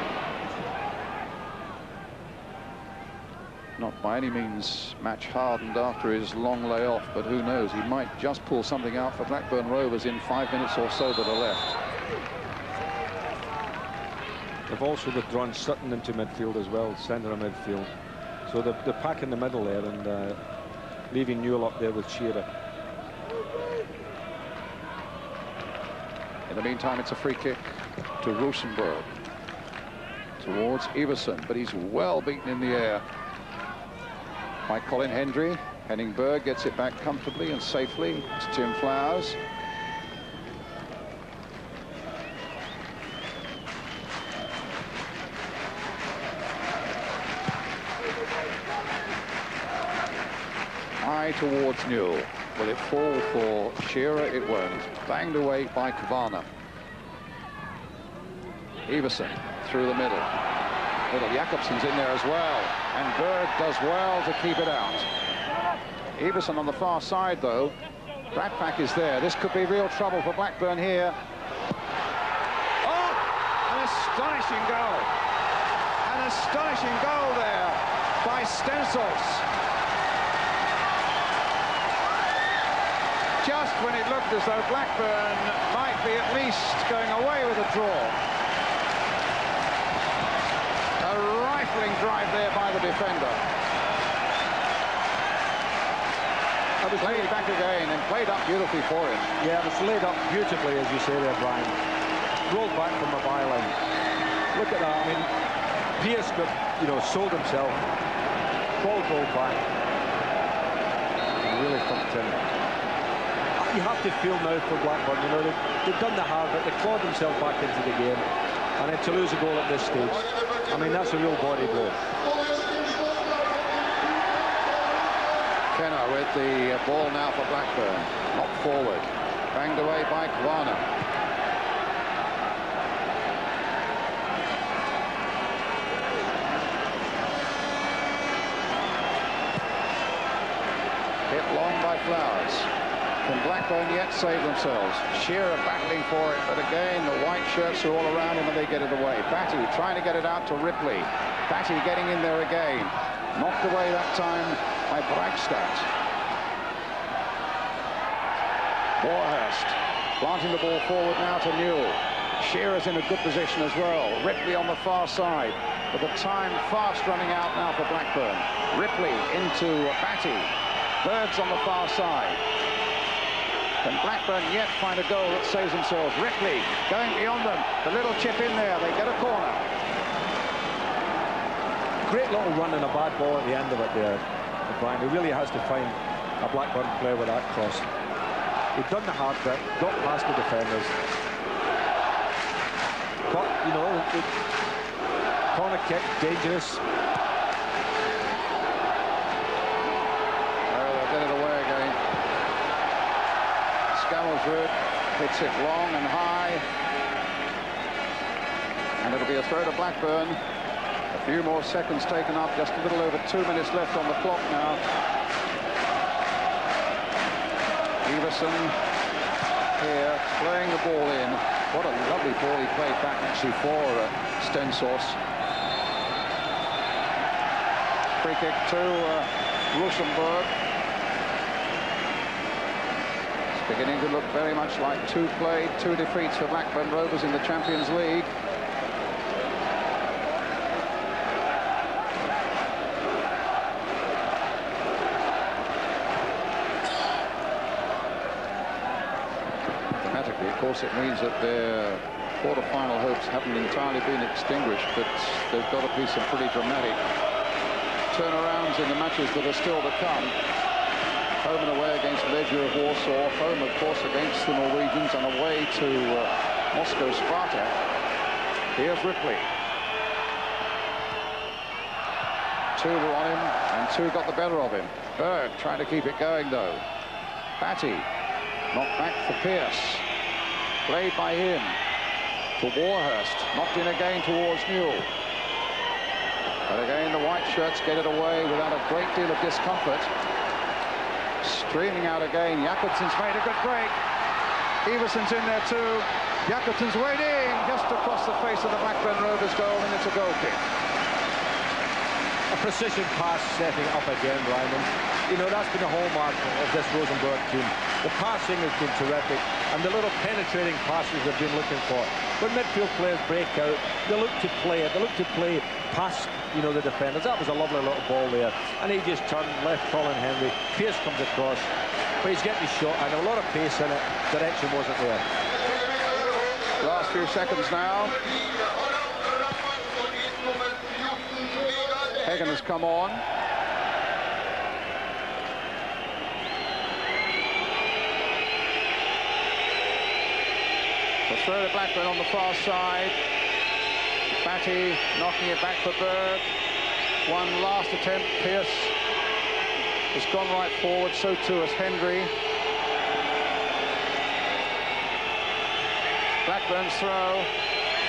Not by any means match hardened after his long layoff, but who knows, he might just pull something out for Blackburn Rovers in 5 minutes or so to the left. They've also withdrawn Sutton into midfield as well, centre of midfield. So they're packing the middle there and leaving Newell up there with Shearer. In the meantime, it's a free kick to Rosenborg towards Everson, but he's well beaten in the air by Colin Hendry. Henning Berg gets it back comfortably and safely. It's Tim Flowers. High towards Newell. Will it fall for Shearer? It won't. Banged away by Kavana. Everson through the middle. Little Jakobsen's in there as well. And Berg does well to keep it out. Everson on the far side, though. Bradpack is there. This could be real trouble for Blackburn here. Oh, an astonishing goal. An astonishing goal there by Stensels. Just when it looked as though Blackburn might be at least going away with a draw. A rifling drive there by the defender. It was laid back again and played up beautifully for him. Yeah, it was laid up beautifully, as you say there, Brian. Rolled back from the byline. Look at that. I mean, Pearce got, sold himself. Ball rolled back. And really thumped in. You have to feel now for Blackburn. They've done the hard bit. They clawed themselves back into the game. And then to lose a goal at this stage, I mean, that's a real body blow. Kenner with the ball now for Blackburn. Knocked forward. Banged away by Kwana. Hit long by Flowers. Can Blackburn yet save themselves? Shearer battling for it, but again, the white shirts are all around him and they get it away. Batty trying to get it out to Ripley. Batty getting in there again. Knocked away that time by Bragstad. Warhurst planting the ball forward now to Newell. Shearer's in a good position as well. Ripley on the far side, but the time fast running out now for Blackburn. Ripley into Batty. Birds on the far side. Can Blackburn yet find a goal that saves themselves? Ripley going beyond them. The little chip in there. They get a corner. Great little run and a bad ball at the end of it there, Brian. He really has to find a Blackburn player with that cross. He'd done the hard bit, got past the defenders. But, the corner kick, dangerous. Oh, they'll get it away again. Scammel's hits it long and high. And it'll be a throw to Blackburn. A few more seconds taken up, just a little over 2 minutes left on the clock now. Everson here playing the ball in. What a lovely ball he played back actually for Stensels. Free kick to Rosenborg. It's beginning to look very much like two defeats for Blackburn Rovers in the Champions League. Of course, it means that their quarter-final hopes haven't entirely been extinguished, but there's got to be some pretty dramatic turnarounds in the matches that are still to come. Home and away against Legia of Warsaw, home, of course, against the Norwegians, and away to Moscow Sparta. Here's Ripley. Two were on him, and two got the better of him. Berg trying to keep it going, though. Batty knocked back for Pearce. Played by him to Warhurst, knocked in again towards Newell. But again, the white shirts get it away without a great deal of discomfort. Streaming out again, Jakobsen's made a good break. Everson's in there too. Jakobsen's waiting just across the face of the Blackburn Rovers goal, and it's a goal kick. A precision pass setting up again, Ryman. That's been the hallmark of this Rosenborg team. The passing has been terrific, and the little penetrating passes they've been looking for. When midfield players break out, they look to play it. They look to play past, the defenders. That was a lovely little ball there. And he just turned left, Colin Henry. Pearce comes across, but he's getting his shot, and a lot of pace in it. Direction wasn't there. Last few seconds now. Hagen has come on. The throw to Blackburn on the far side. Batty knocking it back for Berg. One last attempt. Pearce has gone right forward, so too has Hendry. Blackburn's throw,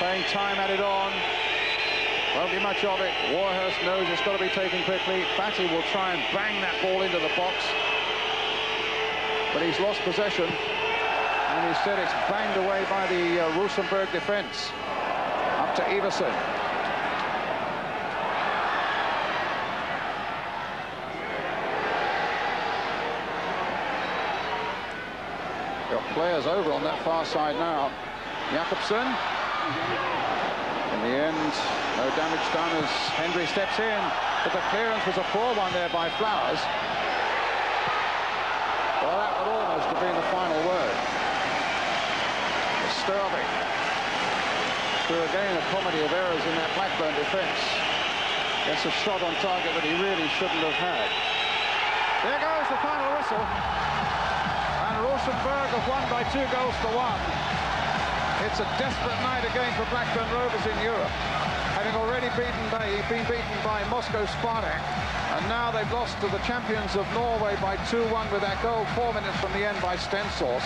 playing time added on. Won't be much of it. Warhurst knows it's got to be taken quickly. Batty will try and bang that ball into the box. but he's lost possession, and instead it's banged away by the Rosenborg defence. Up to Iversen. Got players over on that far side now. Jakobsen. In the end, no damage done as Hendry steps in, but the clearance was a poor one there by Flowers. Well, that would almost have been the final word. Sterling. Through again a comedy of errors in that Blackburn defence. Gets a shot on target that he really shouldn't have had. There goes the final whistle. And Rosenborg have won by 2 goals to 1. It's a desperate night again for Blackburn Rovers in Europe, having already been beaten by Moscow Spartak, and now they've lost to the champions of Norway by 2-1 with that goal 4 minutes from the end by Stensors.